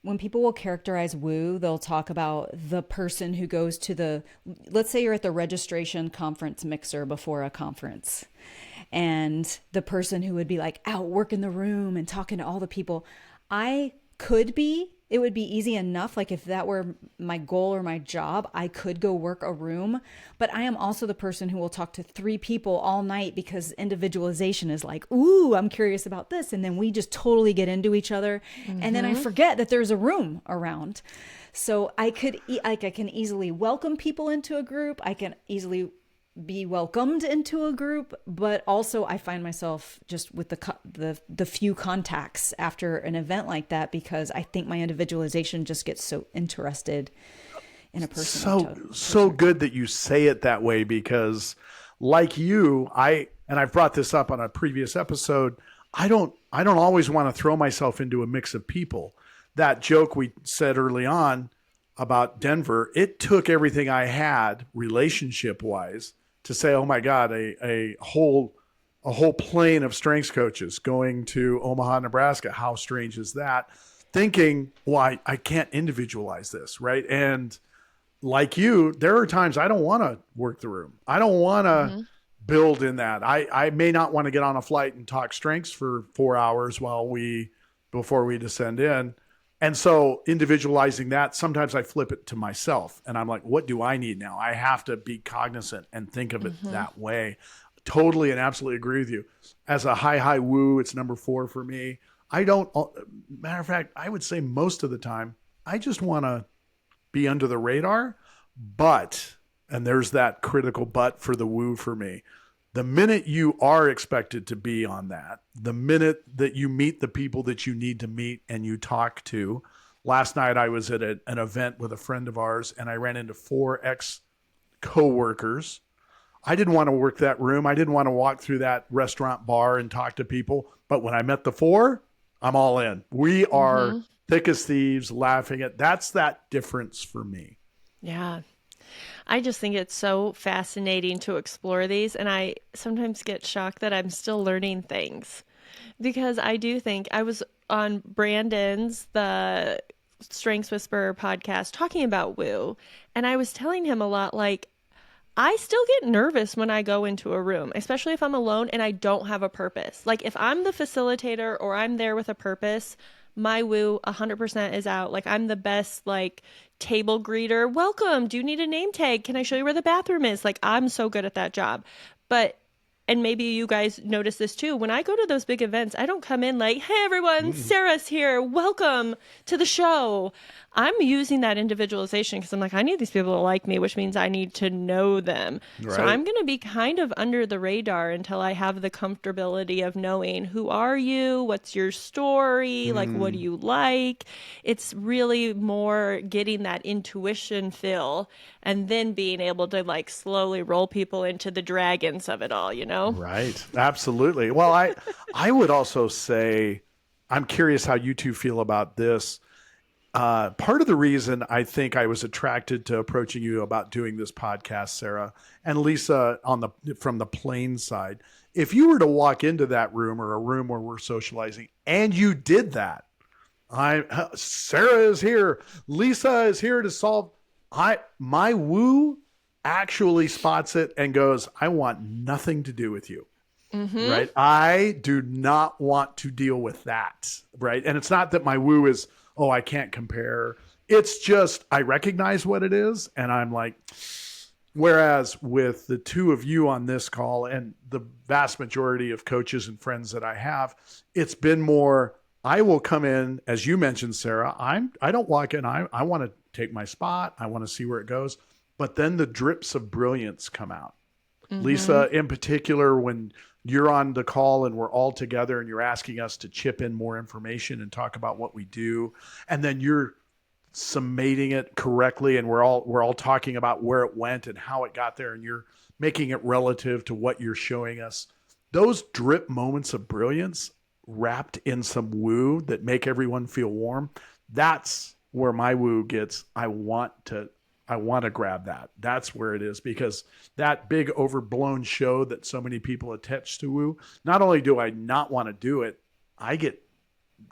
when people will characterize woo, they'll talk about the person who goes to let's say you're at the registration conference mixer before a conference, and the person who would be like out working the room and talking to all the people. It would be easy enough. Like if that were my goal or my job, I could go work a room. But I am also the person who will talk to 3 people all night, because individualization is like, ooh, I'm curious about this. And then we just totally get into each other. And then I forget that there's a room around. So I can easily welcome people into a group. I can easily be welcomed into a group, but also I find myself just with the few contacts after an event like that, because I think my individualization just gets so interested in a person. So good that you say it that way, because like you, and I've brought this up on a previous episode, I don't always want to throw myself into a mix of people. That joke we said early on about Denver, it took everything I had relationship wise to say, oh my God, a whole plane of strengths coaches going to Omaha, Nebraska. How strange is that? Thinking, well, I can't individualize this, right? And like you, there are times I don't want to work the room. I don't want to build in that. I may not want to get on a flight and talk strengths for 4 hours before we descend in. And so individualizing that, sometimes I flip it to myself and I'm like, what do I need now? I have to be cognizant and think of it that way. Totally and absolutely agree with you. As a high woo, it's number 4 for me. Matter of fact, I would say most of the time, I just want to be under the radar, and there's that critical but for the woo for me. The minute you are expected to be on that, the minute that you meet the people that you need to meet and you talk to. Last night I was at an event with a friend of ours, and I ran into 4 ex-coworkers. I didn't want to work that room. I didn't want to walk through that restaurant bar and talk to people. But when I met the 4, I'm all in. We are thick as thieves, laughing at. That's that difference for me. Yeah. I just think it's so fascinating to explore these, and I sometimes get shocked that I'm still learning things, because I do think I was on Brandon's, the Strengths Whisperer podcast, talking about woo, and I was telling him a lot, like, I still get nervous when I go into a room, especially if I'm alone and I don't have a purpose. Like if I'm the facilitator or I'm there with a purpose, my woo 100% is out. Like I'm the best, like, table greeter. Welcome. Do you need a name tag? Can I show you where the bathroom is? Like I'm so good at that job. And maybe you guys notice this too. When I go to those big events, I don't come in like, hey everyone, Sarah's here. Welcome to the show. I'm using that individualization because I'm like, I need these people to like me, which means I need to know them. Right. So I'm going to be kind of under the radar until I have the comfortability of knowing, who are you? What's your story? Like, what do you like? It's really more getting that intuition feel and then being able to like slowly roll people into the dragons of it all, you know? Right. Absolutely. Well, I would also say, I'm curious how you two feel about this. Part of the reason I think I was attracted to approaching you about doing this podcast, Sarah, and Lisa from the Plains side, if you were to walk into that room or a room where we're socializing and you did that, Sarah is here, Lisa is here to solve, my woo actually spots it and goes, I want nothing to do with you. right? I do not want to deal with that, right? And it's not that my woo is, oh, I can't compare. It's just I recognize what it is, and I'm like, whereas with the two of you on this call and the vast majority of coaches and friends that I have, it's been more, I will come in, as you mentioned, Sarah, I don't walk in, I want to take my spot. I want to see where it goes. But then the drips of brilliance come out. Lisa, in particular, when you're on the call and we're all together and you're asking us to chip in more information and talk about what we do, and then you're summating it correctly, and we're all talking about where it went and how it got there, and you're making it relative to what you're showing us. Those drip moments of brilliance wrapped in some woo that make everyone feel warm. That's where my woo gets, I want to grab that. That's where it is, because that big overblown show that so many people attach to woo, not only do I not want to do it, I get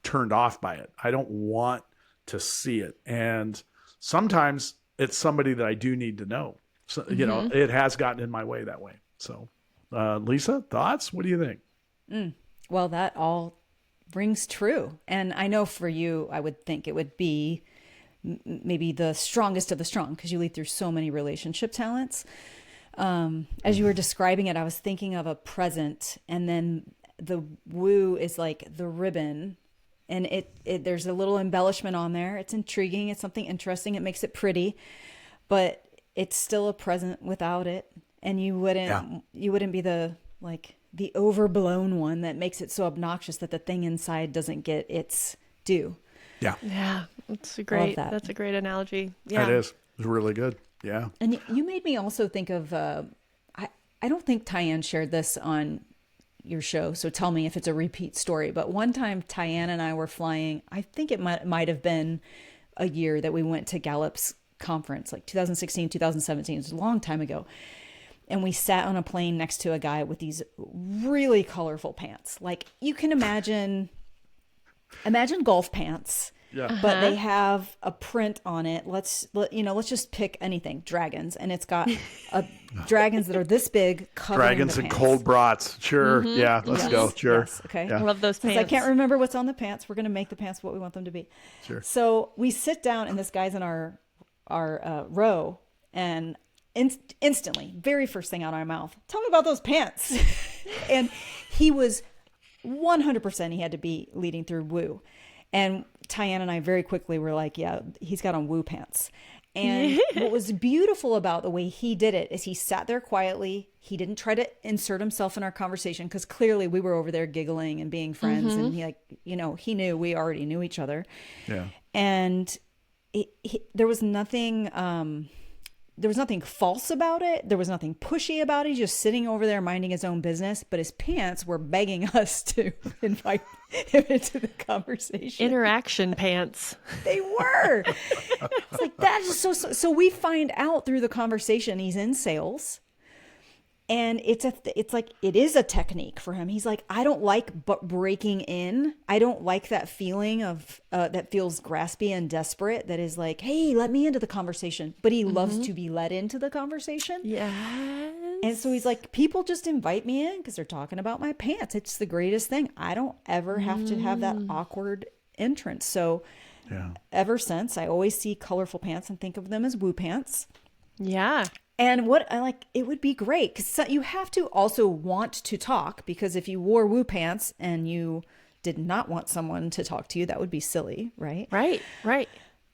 turned off by it. I don't want to see it. And sometimes it's somebody that I do need to know. So, it has gotten in my way that way. So, Lisa, thoughts? What do you think? Well, that all rings true. And I know for you, I would think it would be maybe the strongest of the strong, because you lead through so many relationship talents. As you were describing it, I was thinking of a present, and then the woo is like the ribbon, and it there's a little embellishment on there. It's intriguing. It's something interesting. It makes it pretty, but it's still a present without it. And you wouldn't be the overblown one that makes it so obnoxious that the thing inside doesn't get its due. Yeah. Yeah. That's a great analogy. Yeah. It is. It's really good. Yeah. And you made me also think of, I don't think Tyann shared this on your show, so tell me if it's a repeat story. But one time Tyann and I were flying, I think it might have been a year that we went to Gallup's conference, like 2016, 2017. It was a long time ago. And we sat on a plane next to a guy with these really colorful pants. Like you can imagine golf pants. Yeah. But they have a print on it. Let's just pick anything. Dragons. And it's got dragons that are this big covering Dragons the and pants. cold brats. Sure. Yeah. Let's go. Sure. Yes. Okay. I love those pants. I can't remember what's on the pants. We're going to make the pants what we want them to be. Sure. So we sit down, and this guy's in our row, and instantly, very first thing out of our mouth, tell me about those pants. And he was 100%, he had to be leading through woo. And Tyann and I very quickly were like, yeah, he's got on woo pants. And what was beautiful about the way he did it is he sat there quietly. He didn't try to insert himself in our conversation, because clearly we were over there giggling and being friends. And he knew we already knew each other. Yeah. And there was nothing false about it. There was nothing pushy about it. He's just sitting over there minding his own business, but his pants were begging us to invite him into the conversation. Interaction pants. They were. It's like, that is so we find out through the conversation he's in sales. And it is a technique for him. He's like, I don't like breaking in. I don't like that feeling of that feels graspy and desperate. That is like, hey, let me into the conversation. But he loves to be let into the conversation. Yes. And so he's like, people just invite me in because they're talking about my pants. It's the greatest thing. I don't ever have to have that awkward entrance. So ever since, I always see colorful pants and think of them as woo pants. Yeah. And what I like, it would be great, because you have to also want to talk, because if you wore woo pants and you did not want someone to talk to you, that would be silly, right? Right.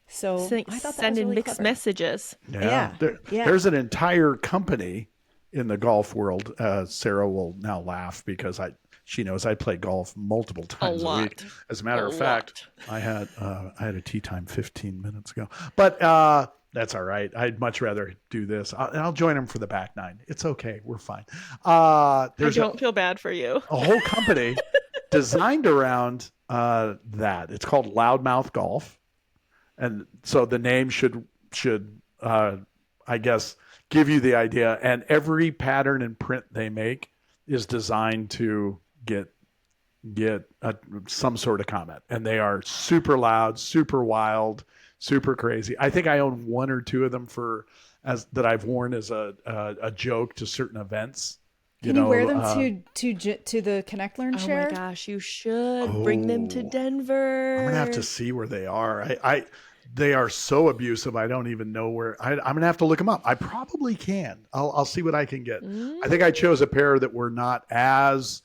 So I thought that was sending really mixed clever. messages. Yeah. There's an entire company in the golf world. Sarah will now laugh because she knows I play golf multiple times a week. As a matter of fact, I had a tee time 15 minutes ago, but that's all right. I'd much rather do this. I'll join them for the back nine. It's okay. We're fine. I don't feel bad for you. A whole company designed around that. It's called Loudmouth Golf. And so the name should I guess, give you the idea. And every pattern and print they make is designed to get some sort of comment. And they are super loud, super wild, super crazy. I think I own one or two of them that I've worn as a joke to certain events. Can you wear them to the Connect Learn Oh Share? my gosh, you should bring them to Denver. I'm gonna have to see where they are. They are so abusive. I don't even know where. I'm gonna have to look them up. I probably can. I'll see what I can get. I think I chose a pair that were not as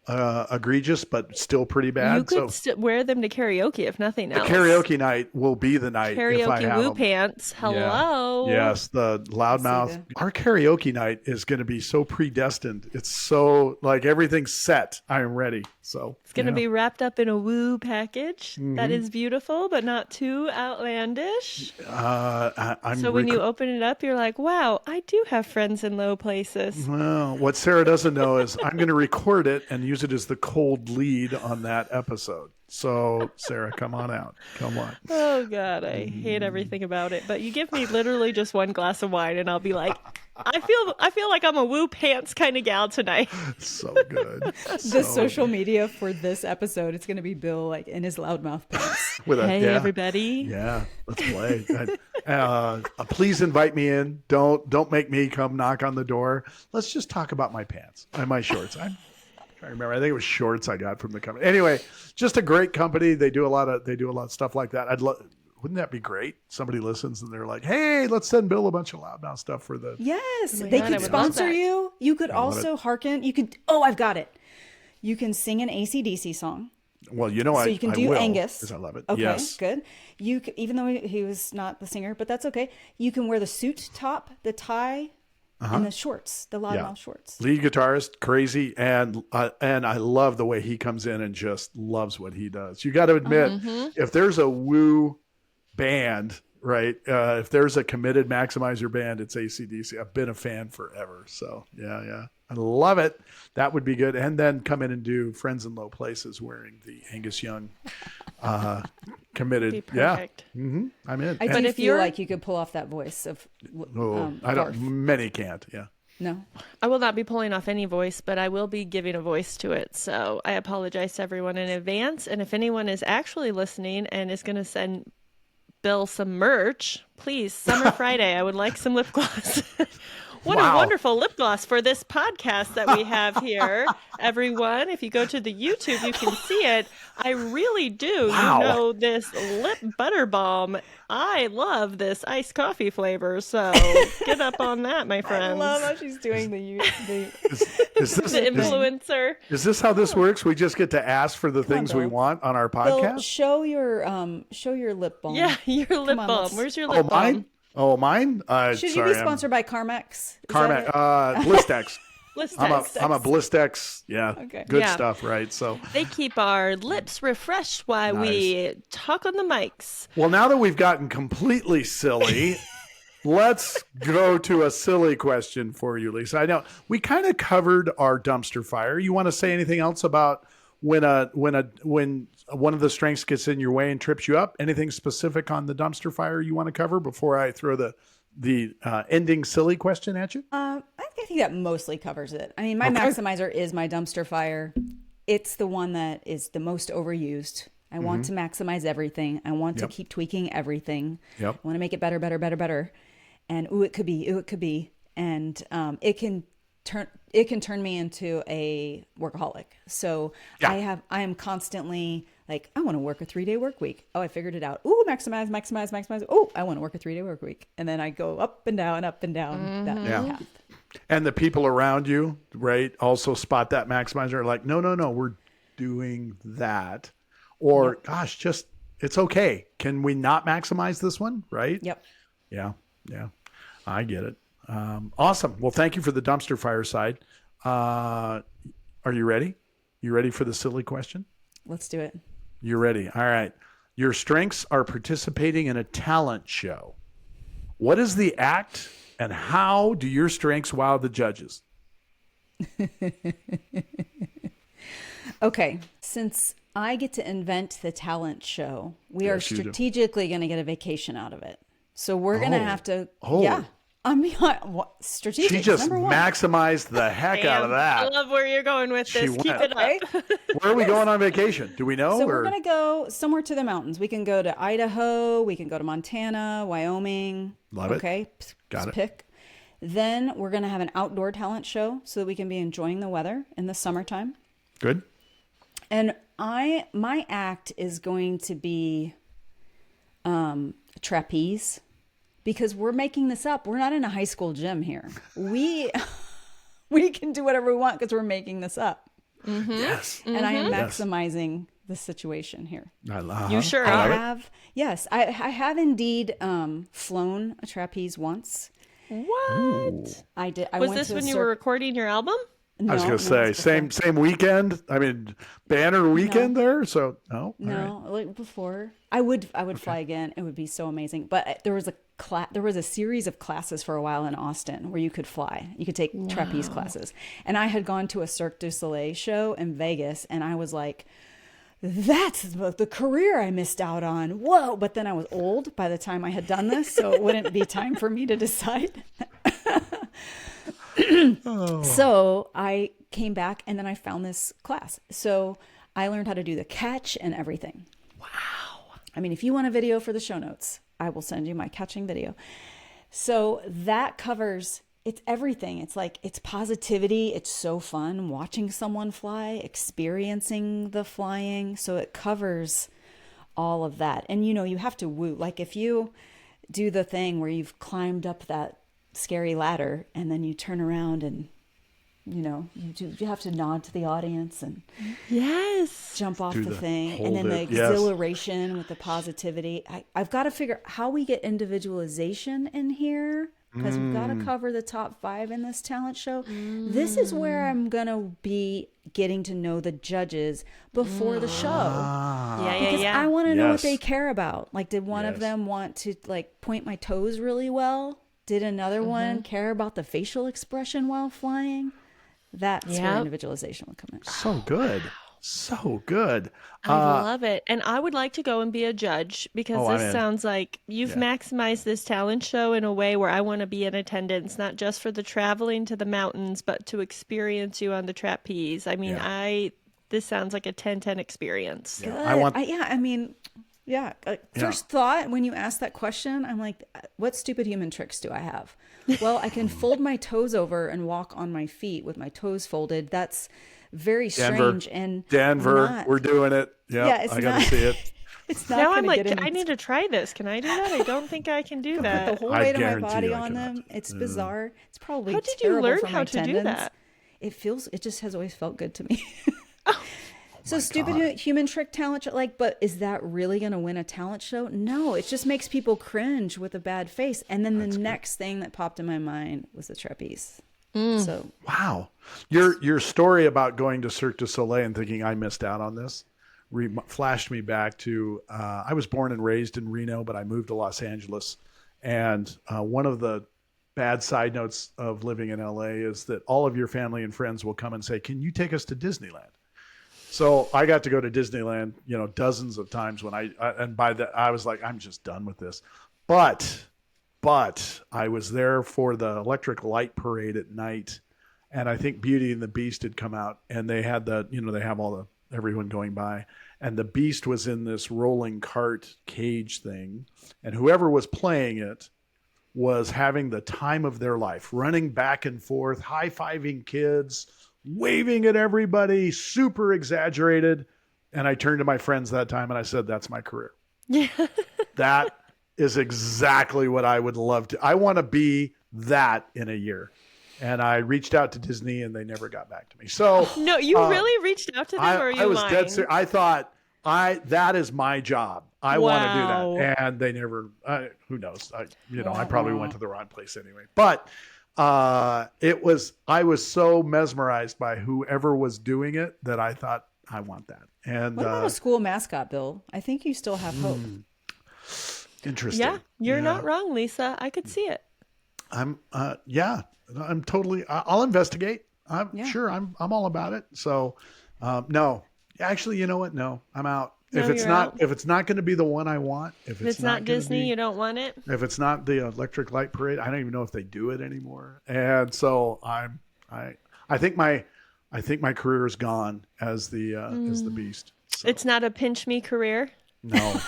egregious, but still pretty bad. You could wear them to karaoke if nothing else. The karaoke night will be the night if I Karaoke have woo them. pants. Hello. Yeah. Yes, the loudmouth. Our karaoke night is going to be so predestined. It's so like everything's set. I am ready. So it's going to be wrapped up in a woo package that is beautiful, but not too outlandish. So when you open it up, you're like, wow, I do have friends in low places. Well, what Sarah doesn't know is I'm going to record it and use it as the cold lead on that episode. So, Sarah, come on out. Come on. Oh, God, I hate everything about it. But you give me literally just one glass of wine, and I'll be like, I feel like I'm a woo pants kind of gal tonight. So good. The social media for this episode, it's going to be Bill like in his loudmouth pants. Hey, everybody. Yeah, let's play. Please invite me in. Don't make me come knock on the door. Let's just talk about my pants and my shorts. I remember. I think it was shorts I got from the company. Anyway, just a great company. They do a lot of stuff like that. Wouldn't that be great? Somebody listens and they're like, "Hey, let's send Bill a bunch of loudmouth stuff for the." Yes, they could sponsor you. You could also hearken. You could. Oh, I've got it. You can sing an AC/DC song. Well, you can do Angus because I love it. Okay, yes. Good. Even though he was not the singer, but that's okay. You can wear the suit top, the tie. And the shorts, the loudmouth shorts. Lead guitarist, crazy, and I love the way he comes in and just loves what he does. You got to admit, if there's a woo band, right? If there's a committed maximizer band, it's AC/DC. I've been a fan forever. So yeah, I love it. That would be good. And then come in and do Friends in Low Places wearing the Angus Young committed. Be perfect. Yeah. I'm in. I do feel like you could pull off that voice of I don't. Many can't. Yeah. No. I will not be pulling off any voice, but I will be giving a voice to it. So I apologize to everyone in advance. And if anyone is actually listening and is going to send Bill some merch, please, Summer Friday, I would like some lip gloss. What a wonderful lip gloss for this podcast that we have here, everyone. If you go to the YouTube, you can see it. I really do. Wow. You know, this lip butter balm. I love this iced coffee flavor. So get up on that, my friends. I love how she's doing the influencer. Is this how this works? We just get to ask for the things we want on our podcast? Bill, show your lip balm. Yeah, your lip balm. Where's your lip balm? Mine? Oh, mine? Should you be sponsored by Carmex? Carmex. Blistex. Blistex. I'm a Blistex. Yeah. Okay. Good stuff, right? So they keep our lips refreshed while we talk on the mics. Well, now that we've gotten completely silly, let's go to a silly question for you, Lisa. I know we kind of covered our dumpster fire. You want to say anything else about when one of the strengths gets in your way and trips you up? Anything specific on the dumpster fire you want to cover before I throw the ending silly question at you? I think that mostly covers it. I mean, my maximizer is my dumpster fire. It's the one that is the most overused. I want to maximize everything. I want to keep tweaking everything. I want to make it better, better, better, better. And it could be. And it can turn me into a workaholic. So I am constantly like, I want to work a 3-day work week. Oh, I figured it out. Ooh, maximize. Oh, I want to work a 3-day work week. And then I go up and down that path. And the people around you, right, also spot that maximizer like, no, we're doing that. Or, gosh, just, it's okay. Can we not maximize this one, right? Yep. Yeah. I get it. Awesome. Well, thank you for the dumpster fire side. Are you ready? You ready for the silly question? Let's do it. You're ready. All right. Your strengths are participating in a talent show. What is the act and how do your strengths wow the judges? Okay. Since I get to invent the talent show, we are strategically going to get a vacation out of it. So we're going to have to, I mean, strategic. She just maximized the heck out of that. I love where you're going with this. Keep it up. Where are we going on vacation? Do we know? So we're going to go somewhere to the mountains. We can go to Idaho. We can go to Montana, Wyoming. Love it. Okay. Got it. Pick. Then we're going to have an outdoor talent show so that we can be enjoying the weather in the summertime. Good. And my act is going to be trapeze, because we're making this up. We're not in a high school gym here. We can do whatever we want because we're making this up. Mm-hmm. Yes. And I am maximizing the situation here. You sure I are. have, yes, I have indeed flown a trapeze once. What? Ooh. I did. I Was went this to when a you were recording your album? No, I was going to no, it say was same weekend. I mean, banner weekend there. So no, all No, right. like before. I would fly again. It would be so amazing. But there was a series of classes for a while in Austin where you could fly. You could take trapeze classes. And I had gone to a Cirque du Soleil show in Vegas, and I was like, that's the career I missed out on. Whoa. But then I was old by the time I had done this, so it wouldn't be time for me to decide. So I came back, and then I found this class. So I learned how to do the catch and everything. Wow. I mean, if you want a video for the show notes, I will send you my catching video. So that covers, it's everything. It's like, it's positivity. It's so fun watching someone fly, experiencing the flying. So it covers all of that. And you have to woo. Like if you do the thing where you've climbed up that scary ladder and then you turn around and you have to nod to the audience and jump off the thing, and then the exhilaration with the positivity. I've got to figure out how we get individualization in here, because we've got to cover the top 5 in this talent show. This is where I'm gonna be getting to know the judges before the show. Because I want to know what they care about. Like, did one of them want to like point my toes really well? Did another one care about the facial expression while flying? That's where individualization will come in. So good. So good. I love it. And I would like to go and be a judge, because this sounds like you've maximized this talent show in a way where I want to be in attendance, not just for the traveling to the mountains, but to experience you on the trapeze. I mean, this sounds like a 10/10 experience. Yeah. I want. First thought when you ask that question, I'm like, what stupid human tricks do I have? Well, I can fold my toes over and walk on my feet with my toes folded. That's very strange. Denver, we're doing it. Yep, I got to see it. It's not now I'm like, I need to try this. Can I do that? I don't think I can do that. Put the whole weight of my body on them. It's bizarre. It's probably How did you learn how to tendons. do that? It just has always felt good to me. So stupid human trick talent show, but is that really going to win a talent show? No, it just makes people cringe with a bad face. And then the next thing that popped in my mind was the trapeze. So wow, your story about going to Cirque du Soleil and thinking I missed out on this flashed me back to I was born and raised in Reno, but I moved to Los Angeles. And one of the bad side notes of living in LA is that all of your family and friends will come and say, "Can you take us to Disneyland?" So I got to go to Disneyland, dozens of times and by that I was like, I'm just done with this. But I was there for the electric light parade at night, and I think Beauty and the Beast had come out, and they had they have everyone going by, and the Beast was in this rolling cart cage thing, and whoever was playing it was having the time of their life, running back and forth, high-fiving kids, waving at everybody, super exaggerated. And I turned to my friends that time and I said, that's my career. Yeah. That is exactly what I would love to. I want to be that in a year. And I reached out to Disney and they never got back to me. So no, you really reached out to them, or you I was lying? dead serious. I thought that is my job. I want to do that. And they never, who knows? I probably went to the wrong place anyway, but I was so mesmerized by whoever was doing it that I thought I want that. And what about a school mascot, Bill? I think you still have hope. Interesting. Yeah, you're not wrong, Lisa. I could see it. I'm totally, I'll investigate. I'm sure I'm all about it. So, no, actually, you know what? No, I'm out. No, if it's not going to be the one I want, if it's not Disney, you don't want it. If it's not the electric light parade, I don't even know if they do it anymore. And so I think my career is gone as the Beast. So. It's not a pinch me career. No.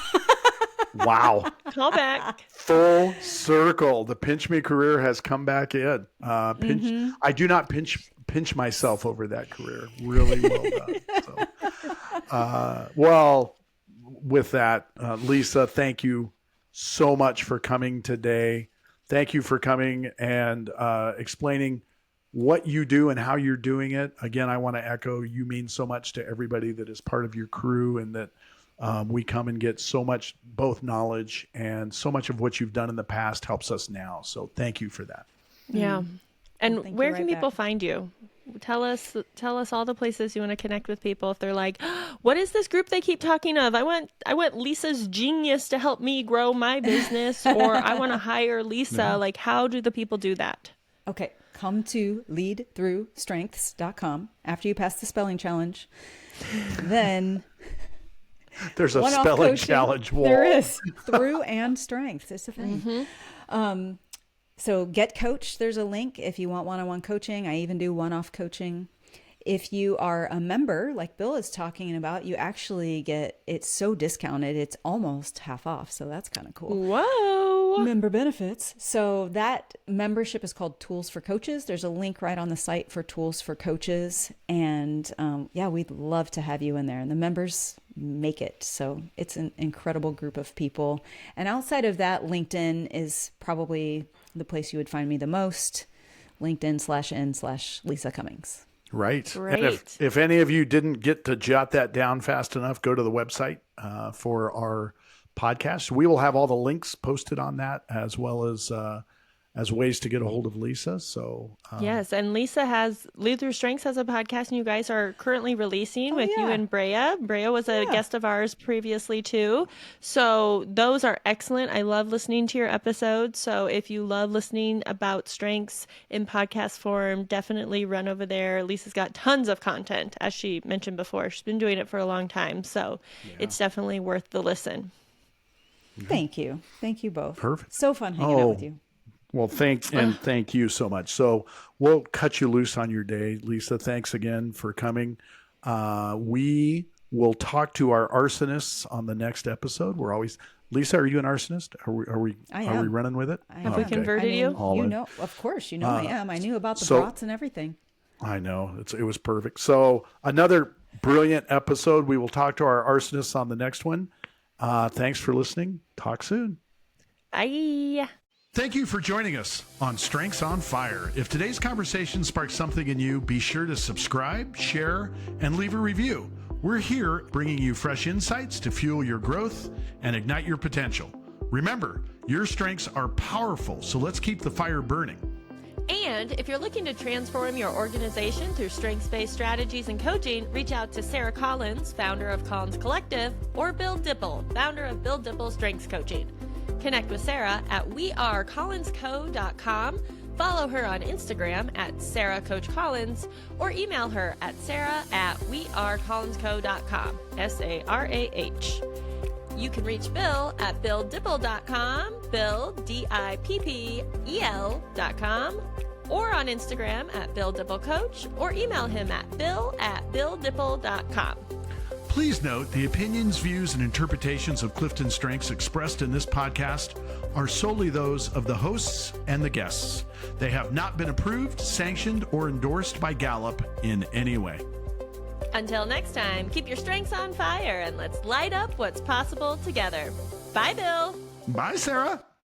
Wow. Call back. Full circle. The pinch me career has come back in. I do not pinch myself over that career. Really well done. So, well, with that, Lisa, thank you so much for coming today. Thank you for coming and explaining what you do and how you're doing it. Again, I want to echo, you mean so much to everybody that is part of your crew, and that we come and get so much both knowledge, and so much of what you've done in the past helps us now. So thank you for that. Yeah. And Thank where you can right people back. find you? Tell us all the places you want to connect with people. If they're like, what is this group they keep talking of? I want Lisa's genius to help me grow my business, or I want to hire Lisa. Like, how do the people do that? Okay, come to leadthroughstrengths.com after you pass the spelling challenge. Then There's a one-off spelling coaching. challenge wall. There is. Through and strength. It's a thing. So get coached. There's a link if you want one-on-one coaching. I even do one-off coaching. If you are a member, like Bill is talking about, you actually get, it's so discounted, it's almost half off. So that's kind of cool. Whoa. Member benefits. So that membership is called Tools for Coaches. There's a link right on the site for Tools for Coaches. And yeah, we'd love to have you in there. And the members make it. So it's an incredible group of people. And outside of that, LinkedIn is probably the place you would find me the most. LinkedIn/n/Lisa Cummings. Right. Great. And if any of you didn't get to jot that down fast enough, go to the website for our podcast. We will have all the links posted on that, as well as ways to get a hold of Lisa. So Yes, and Lisa has Lead Through Strengths has a podcast, and you guys are currently releasing with you yeah. and Brea. Brea was a guest of ours previously too. So those are excellent. I love listening to your episodes. So if you love listening about strengths in podcast form, definitely run over there. Lisa's got tons of content, as she mentioned before. She's been doing it for a long time. So it's definitely worth the listen. Thank you. Thank you both. Perfect. So fun hanging out with you. Well, thank you so much. So we'll cut you loose on your day, Lisa. Thanks again for coming. We will talk to our arsonists on the next episode. Lisa, are you an arsonist? Are we running with it? Have we converted you? You know, of course, I am. I knew about the brats and everything. I know it was perfect. So another brilliant episode. We will talk to our arsonists on the next one. Thanks for listening. Talk soon. Bye. Thank you for joining us on Strengths on Fire. If today's conversation sparked something in you, be sure to subscribe, share, and leave a review. We're here bringing you fresh insights to fuel your growth and ignite your potential. Remember, your strengths are powerful, so let's keep the fire burning. And if you're looking to transform your organization through strengths-based strategies and coaching, reach out to Sarah Collins, founder of Collins Collective, or Bill Dipple, founder of Bill Dipple Strengths Coaching. Connect with Sarah at wearecollinsco.com. Follow her on Instagram at SarahCoachCollins, or email her at sarah@wearecollinsco.com. SARAH. You can reach Bill at BillDipple.com, Bill, DIPPEL.com, or on Instagram at BillDippleCoach, or email him at bill@BillDipple.com. Please note the opinions, views, and interpretations of Clifton Strengths expressed in this podcast are solely those of the hosts and the guests. They have not been approved, sanctioned, or endorsed by Gallup in any way. Until next time, keep your strengths on fire and let's light up what's possible together. Bye, Bill. Bye, Sarah.